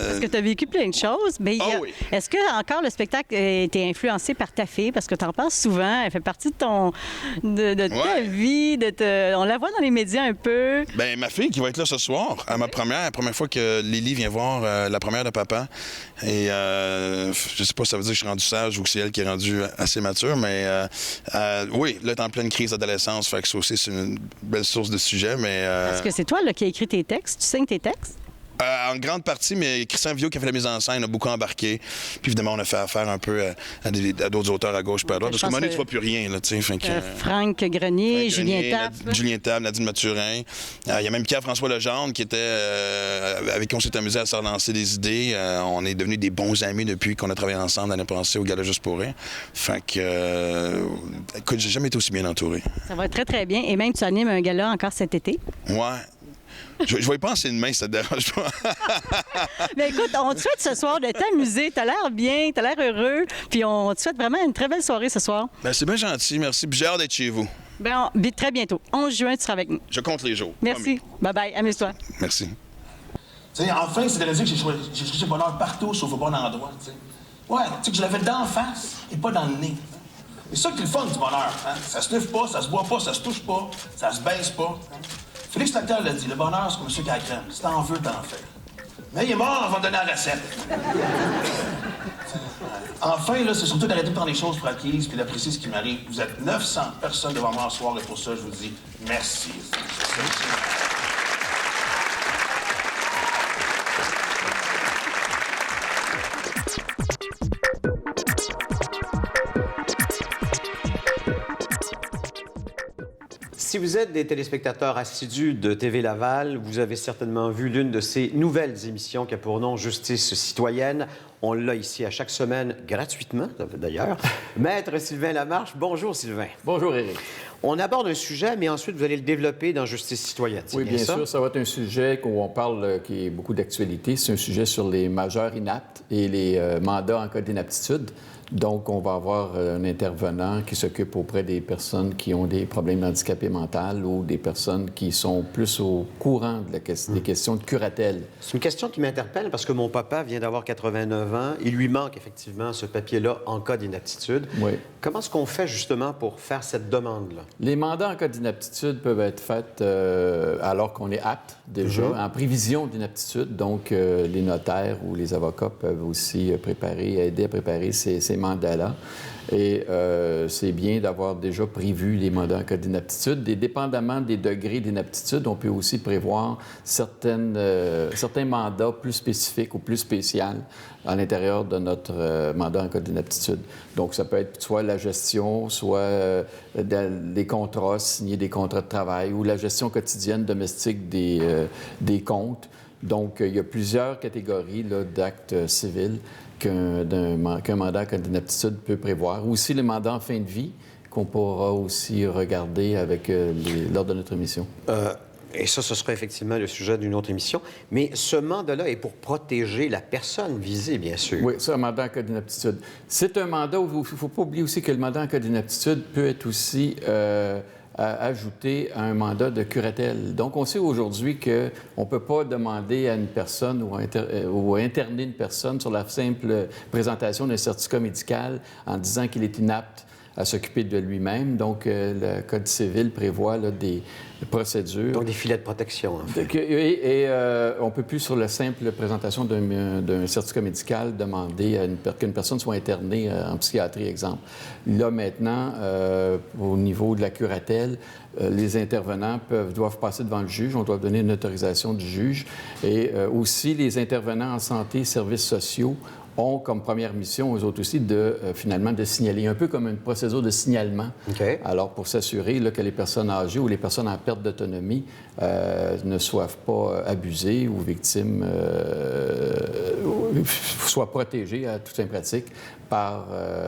Parce que tu as vécu plein de choses. Mais oui. Est-ce que encore le spectacle a été influencé par ta fille? Parce que tu en parles souvent. Elle fait partie de ta vie. On la voit dans les médias un peu. Bien, ma fille qui va être là ce soir, à la première fois que Lily vient voir la première de papa. Et je sais pas si ça veut dire que je suis rendu sage ou que c'est elle qui est rendue assez mature, mais oui, là, elle est en pleine crise d'adolescence, fait que ça aussi, c'est une belle source de sujet, mais... Est-ce que c'est toi là, qui as écrit tes textes? Tu signes tes textes? En grande partie, mais Christian Viau qui a fait la mise en scène a beaucoup embarqué. Puis évidemment, on a fait affaire un peu à d'autres auteurs à gauche et à droite. Parce que maintenant, tu vois plus rien, là, tu sais. Franck Grenier, Julien Table. Julien Table, Nadine Mathurin. Il y a même Pierre-François Legendre qui était... avec qui on s'est amusé à se relancer des idées. On est devenus des bons amis depuis qu'on a travaillé ensemble l'année passée au Gala Juste pour rire. Fait que... écoute, j'ai jamais été aussi bien entouré. Ça va très, très bien. Et même, tu animes un gala encore cet été. Ouais. Je vais y penser demain, ça te dérange pas. Mais écoute, on te souhaite ce soir de t'amuser. T'as l'air bien, t'as l'air heureux. Puis on te souhaite vraiment une très belle soirée ce soir. Bien, c'est bien gentil, merci. Puis j'ai hâte d'être chez vous. Bien, très bientôt. 11 juin, tu seras avec nous. Je compte les jours. Merci. Bye-bye. Amuse-toi. Merci. Tu sais, enfin, c'est de dire que j'ai cherché le bonheur partout, sauf au bon endroit, tu sais. Ouais, tu sais, que je l'avais d'en face et pas dans le nez. C'est ça qui est le fun du bonheur, hein? Ça se lève pas, ça se boit pas, ça se touche pas, ça se baisse pas. Hein? Félix Leclerc l'a dit, le bonheur, c'est comme un sucre à la crème. Si t'en veux, t'en fais. Mais il est mort, on va donner la recette. Enfin, là, c'est surtout d'arrêter de prendre les choses pour acquises puis d'apprécier ce qui m'arrive. Vous êtes 900 personnes devant moi ce soir et pour ça, je vous dis merci. Si vous êtes des téléspectateurs assidus de TV Laval, vous avez certainement vu l'une de ces nouvelles émissions qui a pour nom Justice citoyenne. On l'a ici à chaque semaine, gratuitement d'ailleurs. Maître Sylvain Lamarche, bonjour Sylvain. Bonjour Éric. On aborde un sujet, mais ensuite vous allez le développer dans Justice citoyenne. Oui, bien sûr, ça va être un sujet où on parle qui est beaucoup d'actualité. C'est un sujet sur les majeurs inaptes et les mandats en cas d'inaptitude. Donc, on va avoir un intervenant qui s'occupe auprès des personnes qui ont des problèmes d'handicapé mental ou des personnes qui sont plus au courant des questions de curatelle. C'est une question qui m'interpelle parce que mon papa vient d'avoir 89 ans. Il lui manque effectivement ce papier-là en cas d'inaptitude. Oui. Comment est-ce qu'on fait justement pour faire cette demande-là? Les mandats en cas d'inaptitude peuvent être faits alors qu'on est apte déjà, en prévision d'inaptitude. Donc, les notaires ou les avocats peuvent aussi aider à préparer ces mandats-là. Et c'est bien d'avoir déjà prévu les mandats en cas d'inaptitude. Et dépendamment des degrés d'inaptitude, on peut aussi prévoir certains mandats plus spécifiques ou plus spéciaux à l'intérieur de notre mandat en cas d'inaptitude. Donc, ça peut être soit la gestion, soit des contrats, signer des contrats de travail ou la gestion quotidienne domestique des comptes. Donc, il y a plusieurs catégories d'actes civils qu'un mandat en cas d'inaptitude peut prévoir. Aussi, le mandat en fin de vie qu'on pourra aussi regarder lors de notre émission. Et ça, ce sera effectivement le sujet d'une autre émission. Mais ce mandat-là est pour protéger la personne visée, bien sûr. Oui, c'est un mandat en cas d'inaptitude. C'est un mandat où il ne faut pas oublier aussi que le mandat en cas d'inaptitude peut être aussi ajouté à un mandat de curatelle. Donc, on sait aujourd'hui qu'on ne peut pas demander à une personne ou interner une personne sur la simple présentation d'un certificat médical en disant qu'il est inapte à s'occuper de lui-même. Donc, le Code civil prévoit des procédures. Donc, des filets de protection, en fait. Et on ne peut plus, sur la simple présentation d'un certificat médical, demander qu'une personne soit internée en psychiatrie, exemple. Là, maintenant, au niveau de la curatelle, les intervenants doivent passer devant le juge. On doit donner une autorisation du juge. Et aussi, les intervenants en santé et services sociaux ont comme première mission, eux autres aussi, finalement, de signaler, un peu comme une procédure de signalement. Okay. Alors, pour s'assurer que les personnes âgées ou les personnes en perte d'autonomie ne soient pas abusées ou victimes, soient protégées, à toute fin pratique, par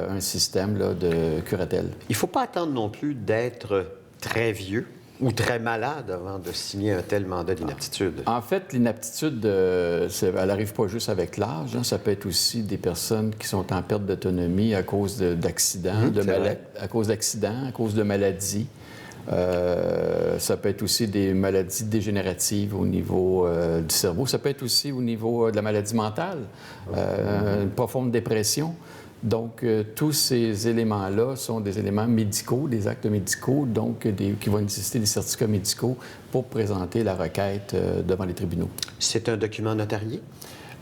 un système de curatelle. Il ne faut pas attendre non plus d'être très vieux ou très malade avant de signer un tel mandat d'inaptitude? En fait, l'inaptitude, elle n'arrive pas juste avec l'âge. Ça peut être aussi des personnes qui sont en perte d'autonomie à cause d'accidents, à cause de maladies. Ça peut être aussi des maladies dégénératives au niveau du cerveau. Ça peut être aussi au niveau de la maladie mentale, une profonde dépression. Donc, tous ces éléments-là sont des éléments médicaux, des actes médicaux, donc qui vont nécessiter des certificats médicaux pour présenter la requête devant les tribunaux. C'est un document notarié?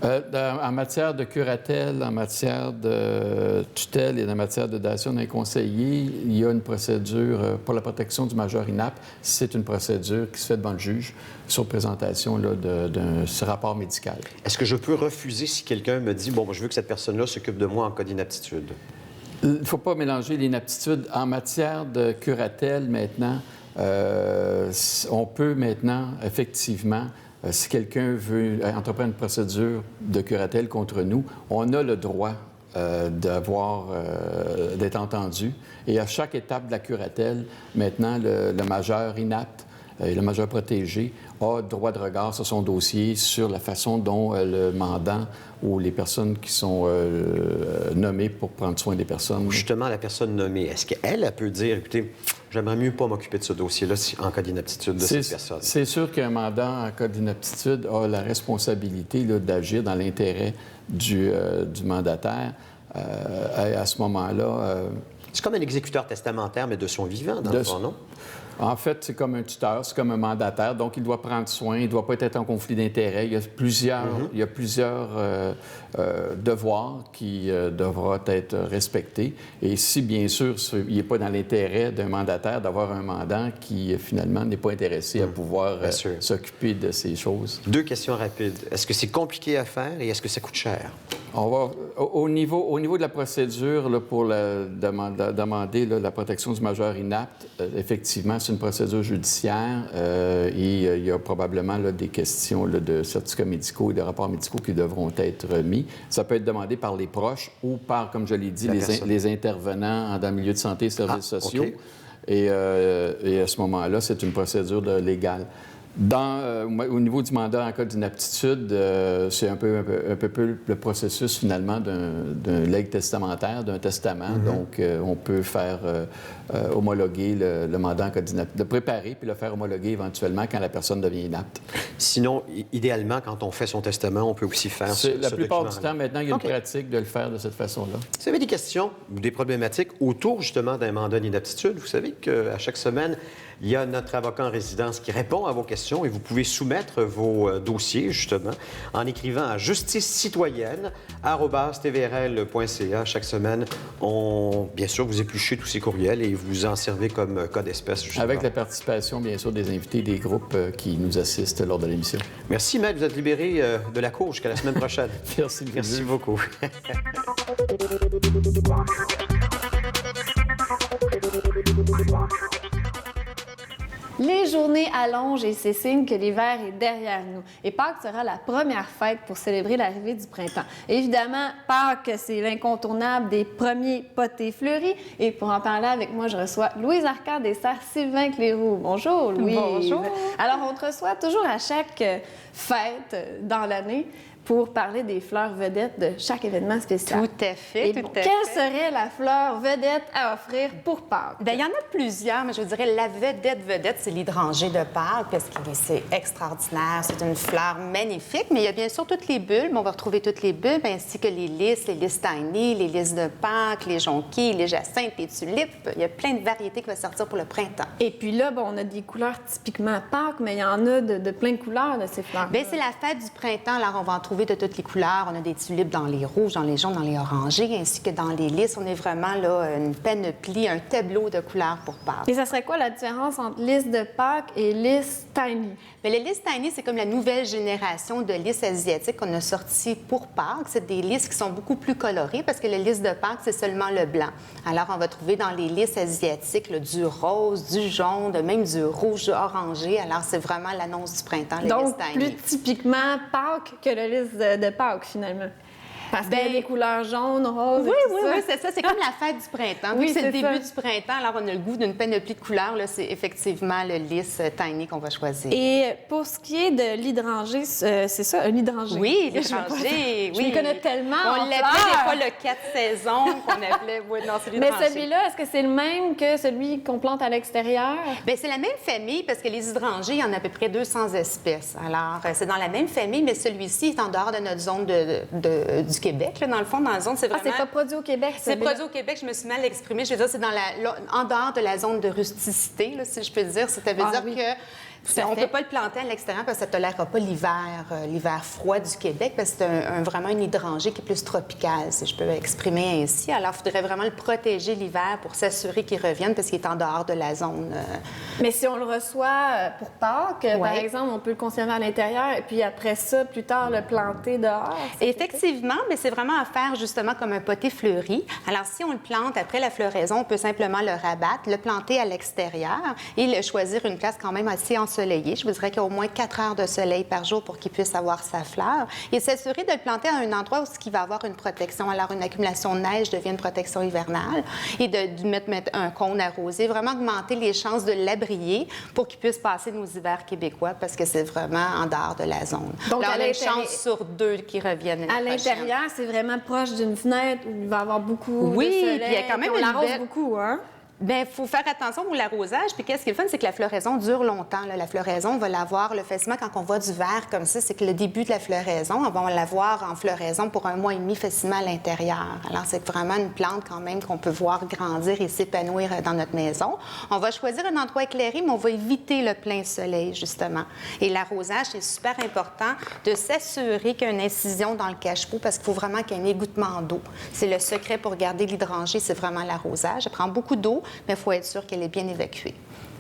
En matière de curatelle, en matière de tutelle et en matière de dation d'un conseiller, il y a une procédure pour la protection du majeur inapte. C'est une procédure qui se fait devant le juge sur présentation d'un rapport médical. Est-ce que je peux refuser si quelqu'un me dit « Bon, je veux que cette personne-là s'occupe de moi en cas d'inaptitude » ? Il ne faut pas mélanger l'inaptitude. En matière de curatelle, maintenant, on peut maintenant, effectivement, si quelqu'un veut entreprendre une procédure de curatelle contre nous, on a le droit d'être entendu. Et à chaque étape de la curatelle, maintenant, le majeur inapte et le majeur protégé a droit de regard sur son dossier, sur la façon dont le mandant ou les personnes qui sont nommées pour prendre soin des personnes. Justement, la personne nommée, est-ce qu'elle peut dire, écoutez, j'aimerais mieux pas m'occuper de ce dossier-là en cas d'inaptitude de cette personne? C'est sûr qu'un mandant en cas d'inaptitude a la responsabilité d'agir dans l'intérêt du mandataire. À ce moment-là... c'est comme un exécuteur testamentaire, mais de son vivant, dans le fond, non? En fait, c'est comme un tuteur, c'est comme un mandataire. Donc, il doit prendre soin, il ne doit pas être en conflit d'intérêts. Il y a plusieurs devoirs qui devront être respectés. Et si, bien sûr, il n'est pas dans l'intérêt d'un mandataire d'avoir un mandant qui, finalement, n'est pas intéressé à pouvoir s'occuper de ces choses. 2 questions rapides. Est-ce que c'est compliqué à faire et est-ce que ça coûte cher? On va, au niveau de la procédure là, pour demander la protection du majeur inapte, effectivement, c'est une procédure judiciaire et il y a probablement des questions de certificats médicaux et de rapports médicaux qui devront être mis. Ça peut être demandé par les proches ou par, comme je l'ai dit, les intervenants dans le milieu de santé et services sociaux. Okay. Et à ce moment-là, c'est une procédure légale. Au niveau du mandat en cas d'inaptitude, c'est un peu le processus finalement d'un legs testamentaire, d'un testament. Donc, on peut faire homologuer le mandat en cas d'inaptitude, de préparer puis le faire homologuer éventuellement quand la personne devient inapte. Sinon, idéalement, quand on fait son testament, on peut aussi faire La plupart du temps, maintenant, il y a une pratique de le faire de cette façon-là. Si vous avez des questions ou des problématiques autour justement d'un mandat d'inaptitude, vous savez qu'à chaque semaine, il y a notre avocat en résidence qui répond à vos questions et vous pouvez soumettre vos dossiers, justement, en écrivant à justicecitoyenne@tvrl.ca. Chaque semaine, bien sûr, vous épluchez tous ces courriels et vous en servez comme cas d'espèce, justement. Avec la participation, bien sûr, des invités des groupes qui nous assistent lors de l'émission. Merci, Maître. Vous êtes libéré de la cour jusqu'à la semaine prochaine. Merci beaucoup. Les journées allongent et c'est signe que l'hiver est derrière nous. Et Pâques sera la première fête pour célébrer l'arrivée du printemps. Évidemment, Pâques, c'est l'incontournable des premiers potées fleuris. Et pour en parler avec moi, je reçois Louise Arcade et Sœur Sylvain Cléroux. Bonjour, Louise. Bonjour. Alors, on te reçoit toujours à chaque fête dans l'année pour parler des fleurs vedettes de chaque événement spécial. Tout à fait, Quelle serait la fleur vedette à offrir pour Pâques? Bien, il y en a plusieurs, mais je vous dirais la vedette, c'est l'hydrangée de Pâques, parce que c'est extraordinaire. C'est une fleur magnifique, mais il y a bien sûr toutes les bulbes. On va retrouver toutes les bulbes, ainsi que les lys tiny, les lys de Pâques, les jonquilles, les jacinthes, les tulipes. Il y a plein de variétés qui vont sortir pour le printemps. Et puis là, on a des couleurs typiquement Pâques, mais il y en a de plein de couleurs de ces fleurs. Bien, c'est la fête du printemps. Alors, on va en trouver de toutes les couleurs. On a des tulipes dans les rouges, dans les jaunes, dans les orangés, ainsi que dans les lys. On est vraiment là une panoplie, un tableau de couleurs pour Pâques. Et ça serait quoi la différence entre lys de Pâques et lys tiny? Bien, les lys tiny, c'est comme la nouvelle génération de lys asiatiques qu'on a sorti pour Pâques. C'est des lys qui sont beaucoup plus colorés parce que le lys de Pâques, c'est seulement le blanc. Alors, on va trouver dans les lys asiatiques du rose, du jaune, même du rouge orangé. Alors, c'est vraiment l'annonce du printemps, les lys tiny. Donc, plus typiquement Pâques que le lys de Pâques, finalement. Parce qu'il y a des couleurs jaunes, roses, oui, et tout ça. Oui, c'est ça. C'est comme la fête du printemps. Oui, c'est le début ça. du printemps. Alors, on a le goût d'une panoplie de couleurs. Là, c'est effectivement le lys tiny qu'on va choisir. Et pour ce qui est de l'hydrangée, c'est ça, un hydrangée? Oui, l'hydrangée, oui. Je les connais tellement. On l'appelait des fois le 4 saisons, qu'on appelait... Oui, non, c'est l'hydrangée. Mais celui-là, est-ce que c'est le même que celui qu'on plante à l'extérieur? Bien, c'est la même famille parce que les hydrangées, il y en a à peu près 200 espèces. Alors, c'est dans la même famille, mais celui-ci est en dehors de notre zone du Québec, là, dans le fond. Dans la zone, c'est vraiment... c'est pas produit au Québec, c'est produit au Québec, je me suis mal exprimée. Je veux dire, c'est en dehors de la zone de rusticité, là, si je peux dire. Ça veut dire que on ne peut pas le planter à l'extérieur parce que ça ne tolérera pas l'hiver froid du Québec, parce que c'est vraiment une hydrangée qui est plus tropicale, si je peux m'exprimer ainsi. Alors, il faudrait vraiment le protéger l'hiver pour s'assurer qu'il revienne parce qu'il est en dehors de la zone. Mais si on le reçoit pour Pâques, par exemple, on peut le conserver à l'intérieur et puis après ça, plus tard, le planter dehors. Effectivement, mais c'est vraiment à faire justement comme un poté fleuri. Alors, si on le plante après la floraison, on peut simplement le rabattre, le planter à l'extérieur et choisir une place quand même assez ensoleillée. Je vous dirais qu'il y a au moins 4 heures de soleil par jour pour qu'il puisse avoir sa fleur et s'assurer de le planter à un endroit où il va avoir une protection. Alors, une accumulation de neige devient une protection hivernale et de mettre un cône arrosé, vraiment augmenter les chances de l'abrier pour qu'il puisse passer nos hivers québécois parce que c'est vraiment en dehors de la zone. Donc, on a une chance sur 2 qui reviennent. À l'intérieur, c'est vraiment proche d'une fenêtre où il va y avoir beaucoup de soleil. Oui, puis il y a quand même on l'arrose beaucoup, hein? Bien, il faut faire attention pour l'arrosage. Puis qu'est-ce qui est le fun, c'est que la floraison dure longtemps. Là. La floraison, on va l'avoir, le facilement, quand on voit du vert comme ça, c'est que le début de la floraison, on va l'avoir en floraison pour 1 mois et demi facilement à l'intérieur. Alors, c'est vraiment une plante quand même qu'on peut voir grandir et s'épanouir dans notre maison. On va choisir un endroit éclairé, mais on va éviter le plein soleil, justement. Et l'arrosage, c'est super important de s'assurer qu'il y a une incision dans le cache-pot parce qu'il faut vraiment qu'il y ait un égouttement d'eau. C'est le secret pour garder l'hydrangée, c'est vraiment l'arrosage. Ça prend beaucoup d'eau, mais il faut être sûr qu'elle est bien évacuée.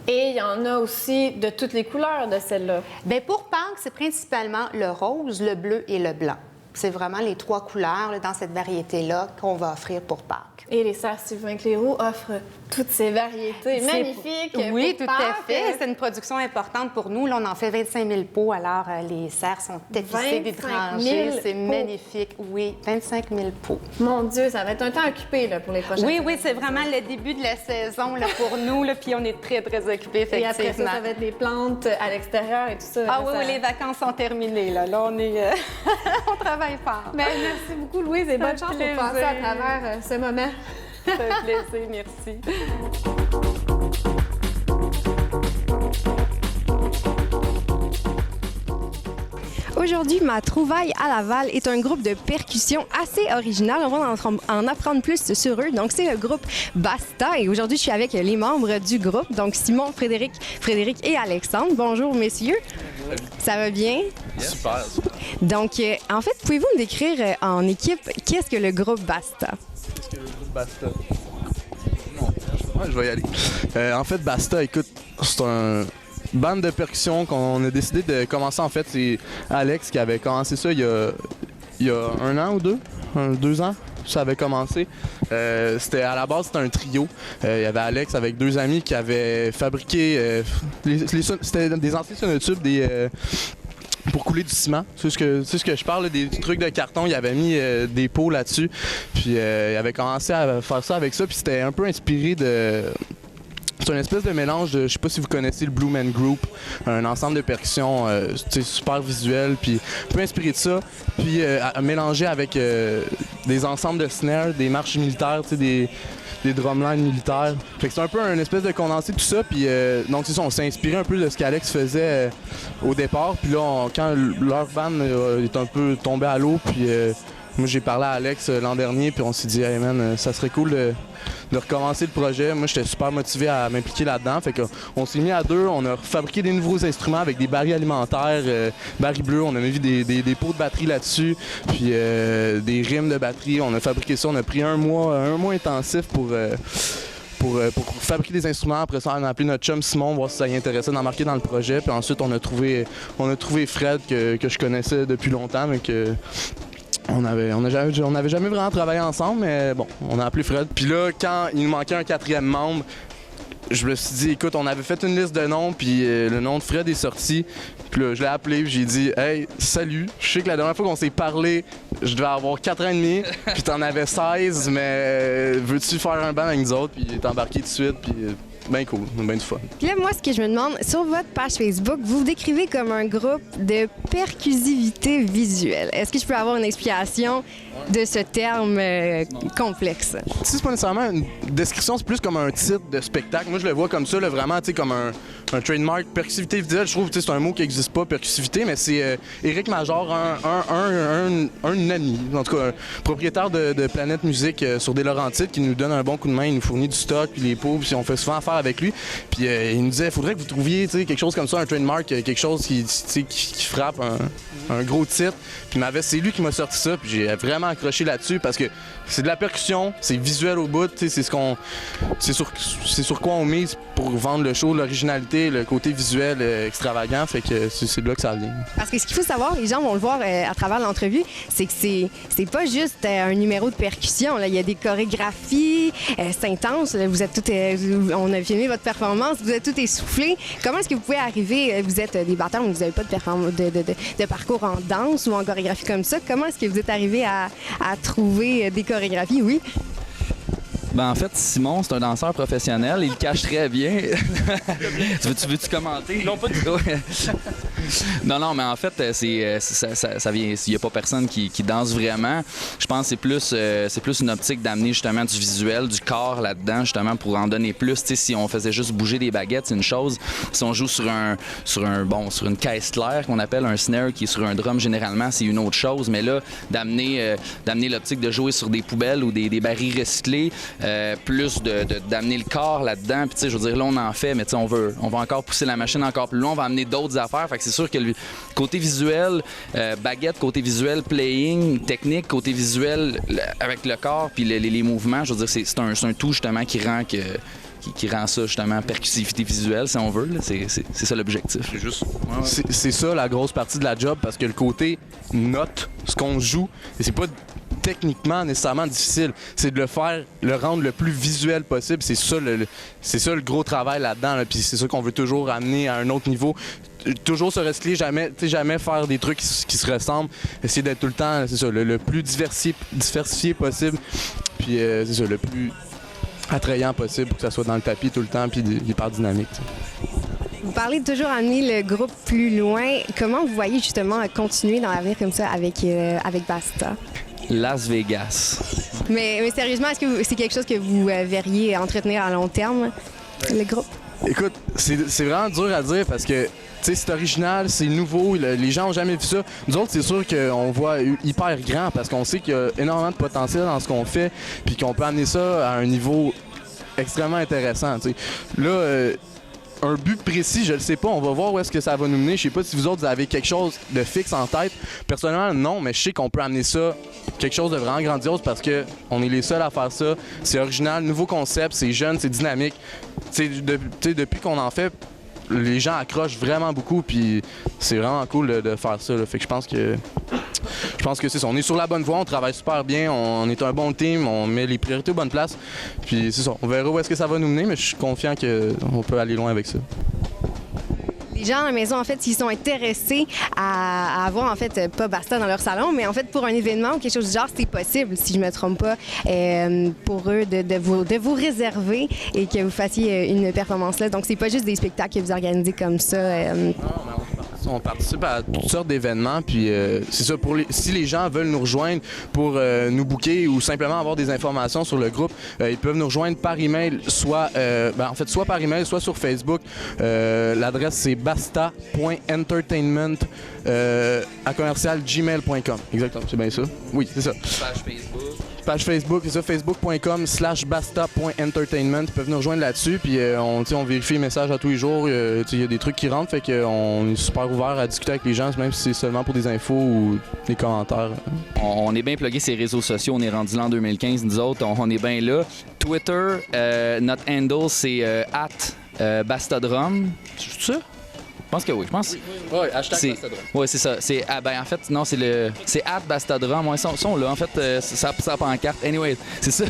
Et il y en a aussi de toutes les couleurs de celle-là. Bien, pour Pâques, c'est principalement le rose, le bleu et le blanc. C'est vraiment les 3 couleurs là, dans cette variété-là qu'on va offrir pour Pâques. Et les Sœurs Sylvain Cléroux offrent toutes ces variétés magnifiques. Oui, pour tout à Pâques. fait. C'est une production importante pour nous. Là, on en fait 25 000 pots. Alors, les serres sont tapissées d'étrangers. C'est magnifique. Oui, 25 000 pots. Mon Dieu, ça va être un temps occupé là, pour les prochaines Oui, semaines. c'est vraiment le début de la saison là, pour nous. Là, puis on est très, très occupés, effectivement. Et après ça va être les plantes à l'extérieur et tout ça. Ah ça... oui, les vacances sont terminées. Là, on est... on travaille fort. Ben, merci beaucoup, Louise, et bonne chance pour passer à travers ce moment. Ça fait plaisir, merci. Aujourd'hui, ma trouvaille à Laval est un groupe de percussion assez original. On va en apprendre plus sur eux. Donc, c'est le groupe Basta. Et aujourd'hui, je suis avec les membres du groupe. Donc, Simon, Frédéric et Alexandre. Bonjour, messieurs. Ça va bien? Yes. Super. Donc, en fait, pouvez-vous me décrire en équipe qu'est-ce que le groupe Basta? Qu'est-ce que le groupe Basta? Non, ouais, je vais y aller. En fait, Basta, écoute, c'est un bande de percussion qu'on a décidé de commencer. En fait, c'est Alex qui avait commencé ça il y a 1 an ou 2 ans. Ça avait commencé. C'était à la base, c'était un trio. Il y avait Alex avec 2 amis qui avaient fabriqué c'était des anciens sonotubes pour couler du ciment. C'est ce que je parle, des trucs de carton. Il avait mis des pots là-dessus. Puis il avait commencé à faire ça avec ça. Puis c'était un peu inspiré de... C'est une espèce de mélange de, je sais pas si vous connaissez le Blue Man Group, un ensemble de percussions super visuel, puis un peu inspiré de ça, puis mélangé avec des ensembles de snares, des marches militaires, des drumlines militaires. Fait que c'est un peu une espèce de condensé de tout ça, puis donc c'est ça, on s'est inspiré un peu de ce qu'Alex faisait au départ, puis là, quand leur band est un peu tombé à l'eau, puis moi j'ai parlé à Alex l'an dernier, puis on s'est dit, hey man, ça serait cool de recommencer le projet. Moi, j'étais super motivé à m'impliquer là-dedans. Fait qu'on s'est mis à 2, on a fabriqué des nouveaux instruments avec des barils alimentaires, barils bleus, on a mis des pots de batterie là-dessus, puis des rimes de batterie. On a fabriqué ça, on a pris un mois intensif pour fabriquer des instruments. Après ça, on a appelé notre chum Simon, voir si ça y intéressait d'embarquer dans le projet. Puis ensuite, on a trouvé Fred, que je connaissais depuis longtemps, mais que... On n'avait jamais vraiment travaillé ensemble, mais bon, on a appelé Fred. Puis là, quand il nous manquait un 4e membre, je me suis dit, écoute, on avait fait une liste de noms, puis le nom de Fred est sorti. Puis là, je l'ai appelé, puis j'ai dit, hey, salut, je sais que la dernière fois qu'on s'est parlé, je devais avoir 4 ans et demi, puis t'en avais 16, mais veux-tu faire un band avec nous autres? Puis il est embarqué tout de suite, puis... bien cool, bien du fun. Puis là, moi, ce que je me demande, sur votre page Facebook, vous vous décrivez comme un groupe de percussivité visuelle. Est-ce que je peux avoir une explication de ce terme complexe? C'est pas nécessairement une description, c'est plus comme un titre de spectacle. Moi, je le vois comme ça, là, vraiment, tu sais, comme un trademark. Percussivité visuelle, je trouve que c'est un mot qui n'existe pas, percussivité, mais c'est Éric Major, un ami, en tout cas, un propriétaire de Planète Musique sur des Laurentides, qui nous donne un bon coup de main. Il nous fournit du stock, puis les pots, puis on fait souvent affaire avec lui. Puis il nous disait, il faudrait que vous trouviez quelque chose comme ça, un trademark, quelque chose qui frappe, un gros titre. Puis c'est lui qui m'a sorti ça, puis j'ai vraiment accroché là-dessus parce que c'est de la percussion, c'est visuel au bout, c'est sur quoi on mise pour vendre le show, l'originalité, le côté visuel extravagant, fait que c'est de là que ça vient. Parce que ce qu'il faut savoir, les gens vont le voir à travers l'entrevue, c'est que c'est pas juste un numéro de percussion, là. Il y a des chorégraphies, c'est intense, là. Vous êtes tout, on a filmé votre performance, vous êtes tout essoufflé. Comment est-ce que vous pouvez arriver, vous êtes des batteurs, mais vous n'avez pas de parcours en danse ou en chorégraphie comme ça, comment est-ce que vous êtes arrivé à trouver des chorégraphies, oui? Ben en fait, Simon, c'est un danseur professionnel. Il le cache très bien. Veux-tu commenter? Non, pas du tout. Non, mais en fait, ça vient. Il n'y a pas personne qui danse vraiment. Je pense que c'est plus une optique d'amener justement du visuel, du corps là-dedans, justement, pour en donner plus. T'sais, si on faisait juste bouger des baguettes, c'est une chose. Si on joue sur une caisse claire qu'on appelle un snare qui est sur un drum, généralement, c'est une autre chose. Mais là, d'amener l'optique de jouer sur des poubelles ou des barils recyclés, plus d'amener le corps là-dedans. Puis, tu sais, je veux dire, là, on en fait, mais tu sais, on va encore pousser la machine encore plus loin. On va amener d'autres affaires. Fait que c'est sûr que le côté visuel, baguette, côté visuel, playing, technique, côté visuel, avec le corps, puis les mouvements, je veux dire, c'est un tout, justement, qui rend qui rend ça justement percussivité visuelle, si on veut. C'est ça l'objectif. C'est juste. C'est ça la grosse partie de la job, parce que le côté note, ce qu'on joue, c'est pas techniquement nécessairement difficile, c'est de le rendre le plus visuel possible. C'est ça le gros travail là-dedans, là. Puis c'est ça qu'on veut toujours amener à un autre niveau. Toujours se recycler, jamais faire des trucs qui se ressemblent. Essayer d'être tout le temps, c'est ça, le plus diversifié possible. Puis c'est ça, le plus attrayant possible pour que ça soit dans le tapis tout le temps, puis hyper dynamique. T'sais. Vous parlez de toujours amener le groupe plus loin. Comment vous voyez justement continuer dans l'avenir comme ça avec Basta? Las Vegas. Mais sérieusement, est-ce que c'est quelque chose que vous verriez entretenir à long terme, le groupe? Écoute, c'est vraiment dur à dire parce que c'est original, c'est nouveau, les gens n'ont jamais vu ça. Nous autres, c'est sûr qu'on voit hyper grand parce qu'on sait qu'il y a énormément de potentiel dans ce qu'on fait puis qu'on peut amener ça à un niveau extrêmement intéressant. T'sais. Là, un but précis, je le sais pas. On va voir où est-ce que ça va nous mener. Je sais pas si vous autres, vous avez quelque chose de fixe en tête. Personnellement, non, mais je sais qu'on peut amener ça quelque chose de vraiment grandiose parce que on est les seuls à faire ça. C'est original, nouveau concept, c'est jeune, c'est dynamique. Depuis qu'on en fait, les gens accrochent vraiment beaucoup, puis c'est vraiment cool de faire ça. Là. Fait que je pense que c'est ça. On est sur la bonne voie, on travaille super bien, on est un bon team, on met les priorités aux bonnes places. Puis c'est ça. On verra où est-ce que ça va nous mener, mais je suis confiant qu'on peut aller loin avec ça. Les gens à la maison, en fait, s'ils sont intéressés à avoir, en fait, pas Basta dans leur salon, mais en fait, pour un événement ou quelque chose du genre, c'est possible, si je me trompe pas, pour eux de vous réserver et que vous fassiez une performance là. Donc, c'est pas juste des spectacles que vous organisez comme ça. On participe à toutes sortes d'événements, puis c'est ça, si les gens veulent nous rejoindre pour nous booker ou simplement avoir des informations sur le groupe, ils peuvent nous rejoindre par email, soit par email, soit sur Facebook. L'adresse, c'est basta.entertainment@gmail.com. Exactement, c'est bien ça? Oui, c'est ça. Page Facebook, c'est ça, facebook.com/basta.entertainment. Ils peuvent nous rejoindre là-dessus, puis on vérifie les messages à tous les jours. Il y a des trucs qui rentrent, fait qu'on est super ouvert à discuter avec les gens, même si c'est seulement pour des infos ou des commentaires. On est bien plugué ces réseaux sociaux, on est rendu là en 2015, nous autres, on est bien là. Twitter, notre handle, c'est @bastadrum. C'est ça? Je pense que oui. Oui, hashtag Bastadrum. Oui, c'est ça. En fait, non, c'est @bastadrum. Ils sont là. En fait, ça pancarte. Anyway, c'est ça.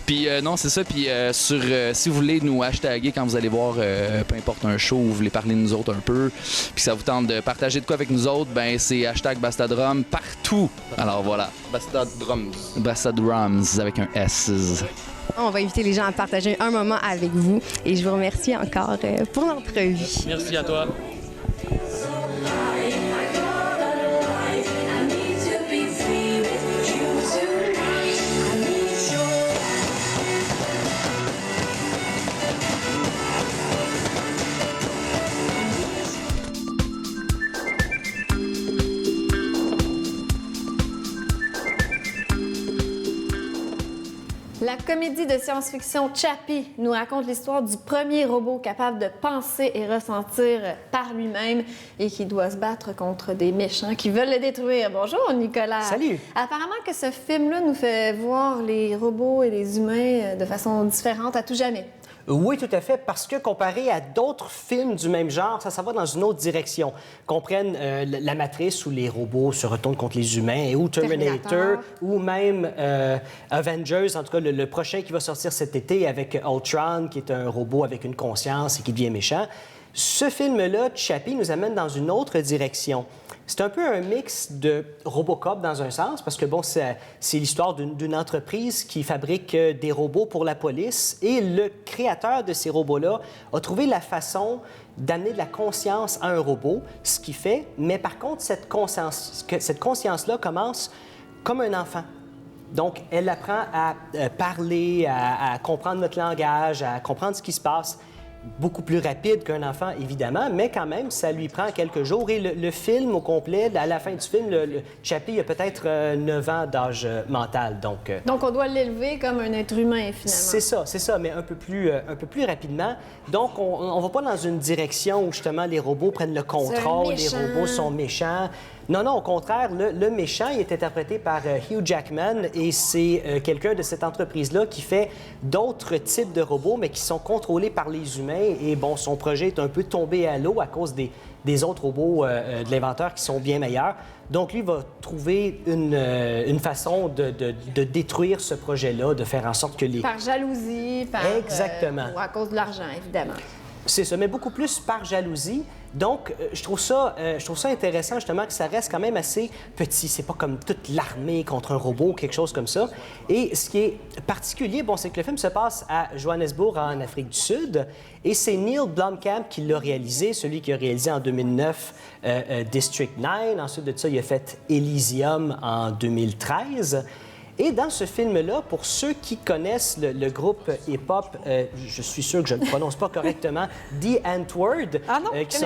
Puis non, c'est ça. Puis si vous voulez nous hashtaguer quand vous allez voir peu importe un show ou vous voulez parler de nous autres un peu, puis ça vous tente de partager de quoi avec nous autres, ben c'est #Bastadrum partout. Alors voilà. Bastadrums avec un S. On va inviter les gens à partager un moment avec vous et je vous remercie encore pour l'entrevue. Merci à toi. La comédie de science-fiction Chappie nous raconte l'histoire du premier robot capable de penser et ressentir par lui-même et qui doit se battre contre des méchants qui veulent le détruire. Bonjour, Nicolas. Salut. Apparemment que ce film-là nous fait voir les robots et les humains de façon différente à tout jamais. Oui, tout à fait, parce que comparé à d'autres films du même genre, ça va dans une autre direction. Qu'on prenne La Matrice où les robots se retournent contre les humains, ou Terminator, ou même Avengers, en tout cas le prochain qui va sortir cet été avec Ultron, qui est un robot avec une conscience et qui devient méchant. Ce film-là, Chappie, nous amène dans une autre direction. C'est un peu un mix de Robocop dans un sens, parce que bon, c'est l'histoire d'une entreprise qui fabrique des robots pour la police, et le créateur de ces robots-là a trouvé la façon d'amener de la conscience à un robot, ce qu'il fait, mais par contre, cette conscience-là commence comme un enfant. Donc, elle apprend à parler, à comprendre notre langage, à comprendre ce qui se passe. Beaucoup plus rapide qu'un enfant, évidemment, mais quand même, ça lui prend quelques jours. Et le film au complet, à la fin du film, Chappie a peut-être 9 ans d'âge mental. Donc, on doit l'élever comme un être humain, finalement. C'est ça, mais un peu plus rapidement. Donc, on ne va pas dans une direction où, justement, les robots prennent le contrôle, les robots sont méchants. Non, non, au contraire, le méchant il est interprété par Hugh Jackman et c'est quelqu'un de cette entreprise-là qui fait d'autres types de robots, mais qui sont contrôlés par les humains. Et bon, son projet est un peu tombé à l'eau à cause des autres robots de l'inventeur qui sont bien meilleurs. Donc, lui va trouver une façon de détruire ce projet-là, de faire en sorte que les... Par jalousie, par... Exactement. Ou à cause de l'argent, évidemment. C'est ça, mais beaucoup plus par jalousie. Donc, je trouve ça intéressant, justement, que ça reste quand même assez petit. C'est pas comme toute l'armée contre un robot ou quelque chose comme ça. Et ce qui est particulier, bon, c'est que le film se passe à Johannesburg, en Afrique du Sud. Et c'est Neil Blomkamp qui l'a réalisé, celui qui a réalisé en 2009 District 9. Ensuite de ça, il a fait Elysium en 2013. Et dans ce film-là, pour ceux qui connaissent le groupe hip-hop, je suis sûr que je ne le prononce pas correctement, The Antwoord, qui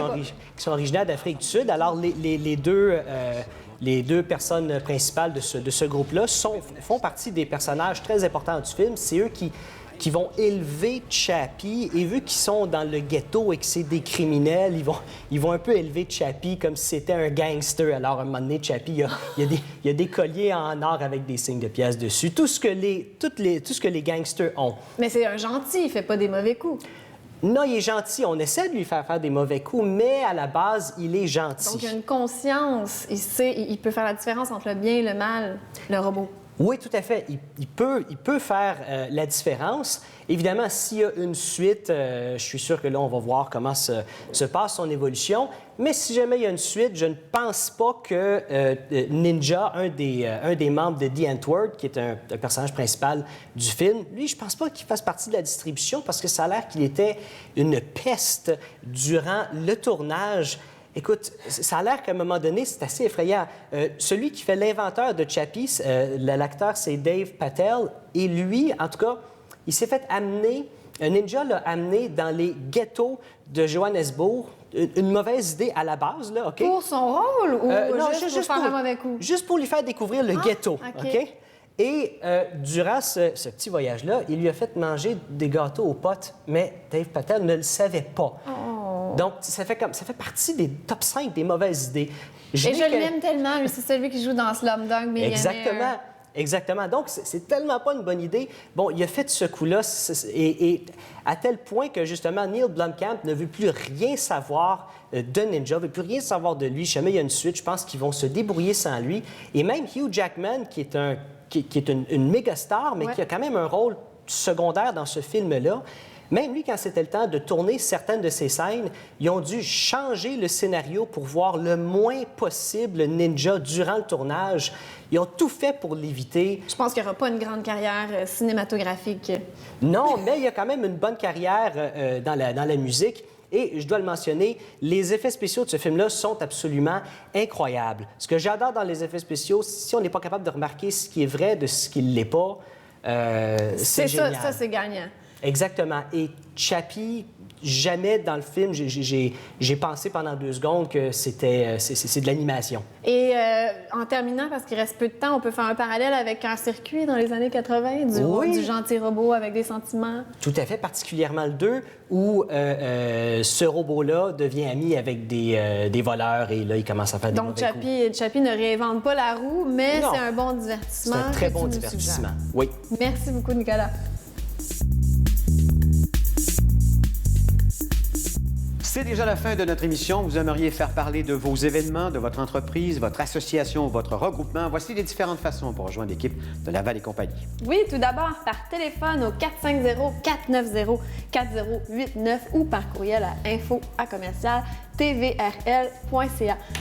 sont originaires d'Afrique du Sud. Alors, les deux personnes principales de ce groupe-là font partie des personnages très importants du film. C'est eux qui vont élever Chappie, et vu qu'ils sont dans le ghetto et que c'est des criminels, ils vont un peu élever Chappie comme si c'était un gangster. Alors, à un moment donné, Chappie, il y a des colliers en or avec des signes de pièces dessus. Tout ce que les gangsters ont. Mais c'est un gentil, il fait pas des mauvais coups. Non, il est gentil. On essaie de lui faire des mauvais coups, mais à la base, il est gentil. Donc, il a une conscience. Il peut faire la différence entre le bien et le mal, le robot. Oui, tout à fait. Il peut faire la différence. Évidemment, s'il y a une suite, je suis sûr que là, on va voir comment se passe son évolution. Mais si jamais il y a une suite, je ne pense pas que Ninja, un des membres de The Antwoord, qui est un personnage principal du film, lui, je pense pas qu'il fasse partie de la distribution parce que ça a l'air qu'il était une peste durant le tournage. Écoute, ça a l'air qu'à un moment donné, c'est assez effrayant. Celui qui fait l'inventeur de Chappie, l'acteur, c'est Dave Patel. Et lui, en tout cas, il s'est fait amener, Ninja l'a amené dans les ghettos de Johannesburg. Une mauvaise idée à la base, là, OK? Pour son rôle ou non, juste pour faire un mauvais coup? Juste pour lui faire découvrir le ghetto, OK? Et durant ce petit voyage-là, il lui a fait manger des gâteaux aux potes, mais Dave Patel ne le savait pas. Oh. Donc, ça fait partie des top 5 des mauvaises idées. Et je l'aime tellement, c'est celui qui joue dans Slumdog Millionaire. Exactement. Donc, c'est tellement pas une bonne idée. Bon, il a fait ce coup-là, et à tel point que, justement, Neil Blomkamp ne veut plus rien savoir de Ninja, ne veut plus rien savoir de lui. Jamais il y a une suite, je pense qu'ils vont se débrouiller sans lui. Et même Hugh Jackman, qui est une méga star, mais qui a quand même un rôle secondaire dans ce film-là, même lui, quand c'était le temps de tourner certaines de ses scènes, ils ont dû changer le scénario pour voir le moins possible Ninja durant le tournage. Ils ont tout fait pour l'éviter. Je pense qu'il n'y aura pas une grande carrière cinématographique. Non, mais il y a quand même une bonne carrière dans la musique. Et je dois le mentionner, les effets spéciaux de ce film-là sont absolument incroyables. Ce que j'adore dans les effets spéciaux, si on n'est pas capable de remarquer ce qui est vrai de ce qui ne l'est pas, c'est génial. Ça, c'est gagnant. Exactement. Et Chappie, jamais dans le film, j'ai pensé pendant 2 secondes que c'est de l'animation. Et en terminant, parce qu'il reste peu de temps, on peut faire un parallèle avec un circuit dans les années 80, du gentil robot avec des sentiments. Tout à fait, particulièrement le 2, où ce robot-là devient ami avec des voleurs et là, il commence à faire des mauvais coups. Chappie ne réinvente pas la roue, mais c'est un bon divertissement. C'est un très bon divertissement, oui. Merci beaucoup, Nicolas. C'est déjà la fin de notre émission. Vous aimeriez faire parler de vos événements, de votre entreprise, votre association, votre regroupement. Voici les différentes façons pour rejoindre l'équipe de Laval et compagnie. Oui, tout d'abord par téléphone au 450-490-4089 ou par courriel à info@tvrl.ca.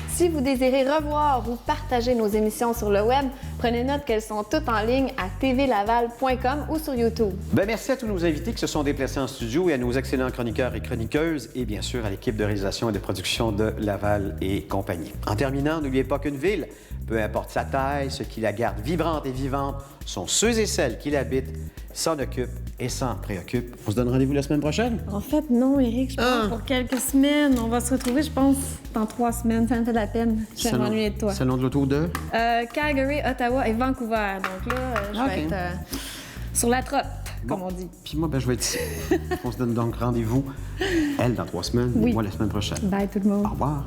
Si vous désirez revoir ou partager nos émissions sur le web, prenez note qu'elles sont toutes en ligne à tvlaval.com ou sur YouTube. Merci à tous nos invités qui se sont déplacés en studio et à nos excellents chroniqueurs et chroniqueuses et bien sûr à l'équipe de réalisation et de production de Laval et compagnie. En terminant, n'oubliez pas qu'une ville, peu importe sa taille, ce qui la garde vibrante et vivante sont ceux et celles qui l'habitent, s'en occupent et s'en préoccupent. On se donne rendez-vous la semaine prochaine? En fait, non, Éric, je pense pour quelques semaines. On va se retrouver, je pense, dans 3 semaines. Ça me fait de la peine. Je vais m'ennuyer de toi. Salon de l'auto de? Calgary, Ottawa et Vancouver. Donc là, je vais être sur la trotte, comme on dit. Puis moi, je vais être ici. On se donne donc rendez-vous, elle, dans 3 semaines, et moi, la semaine prochaine. Bye tout le monde. Au revoir.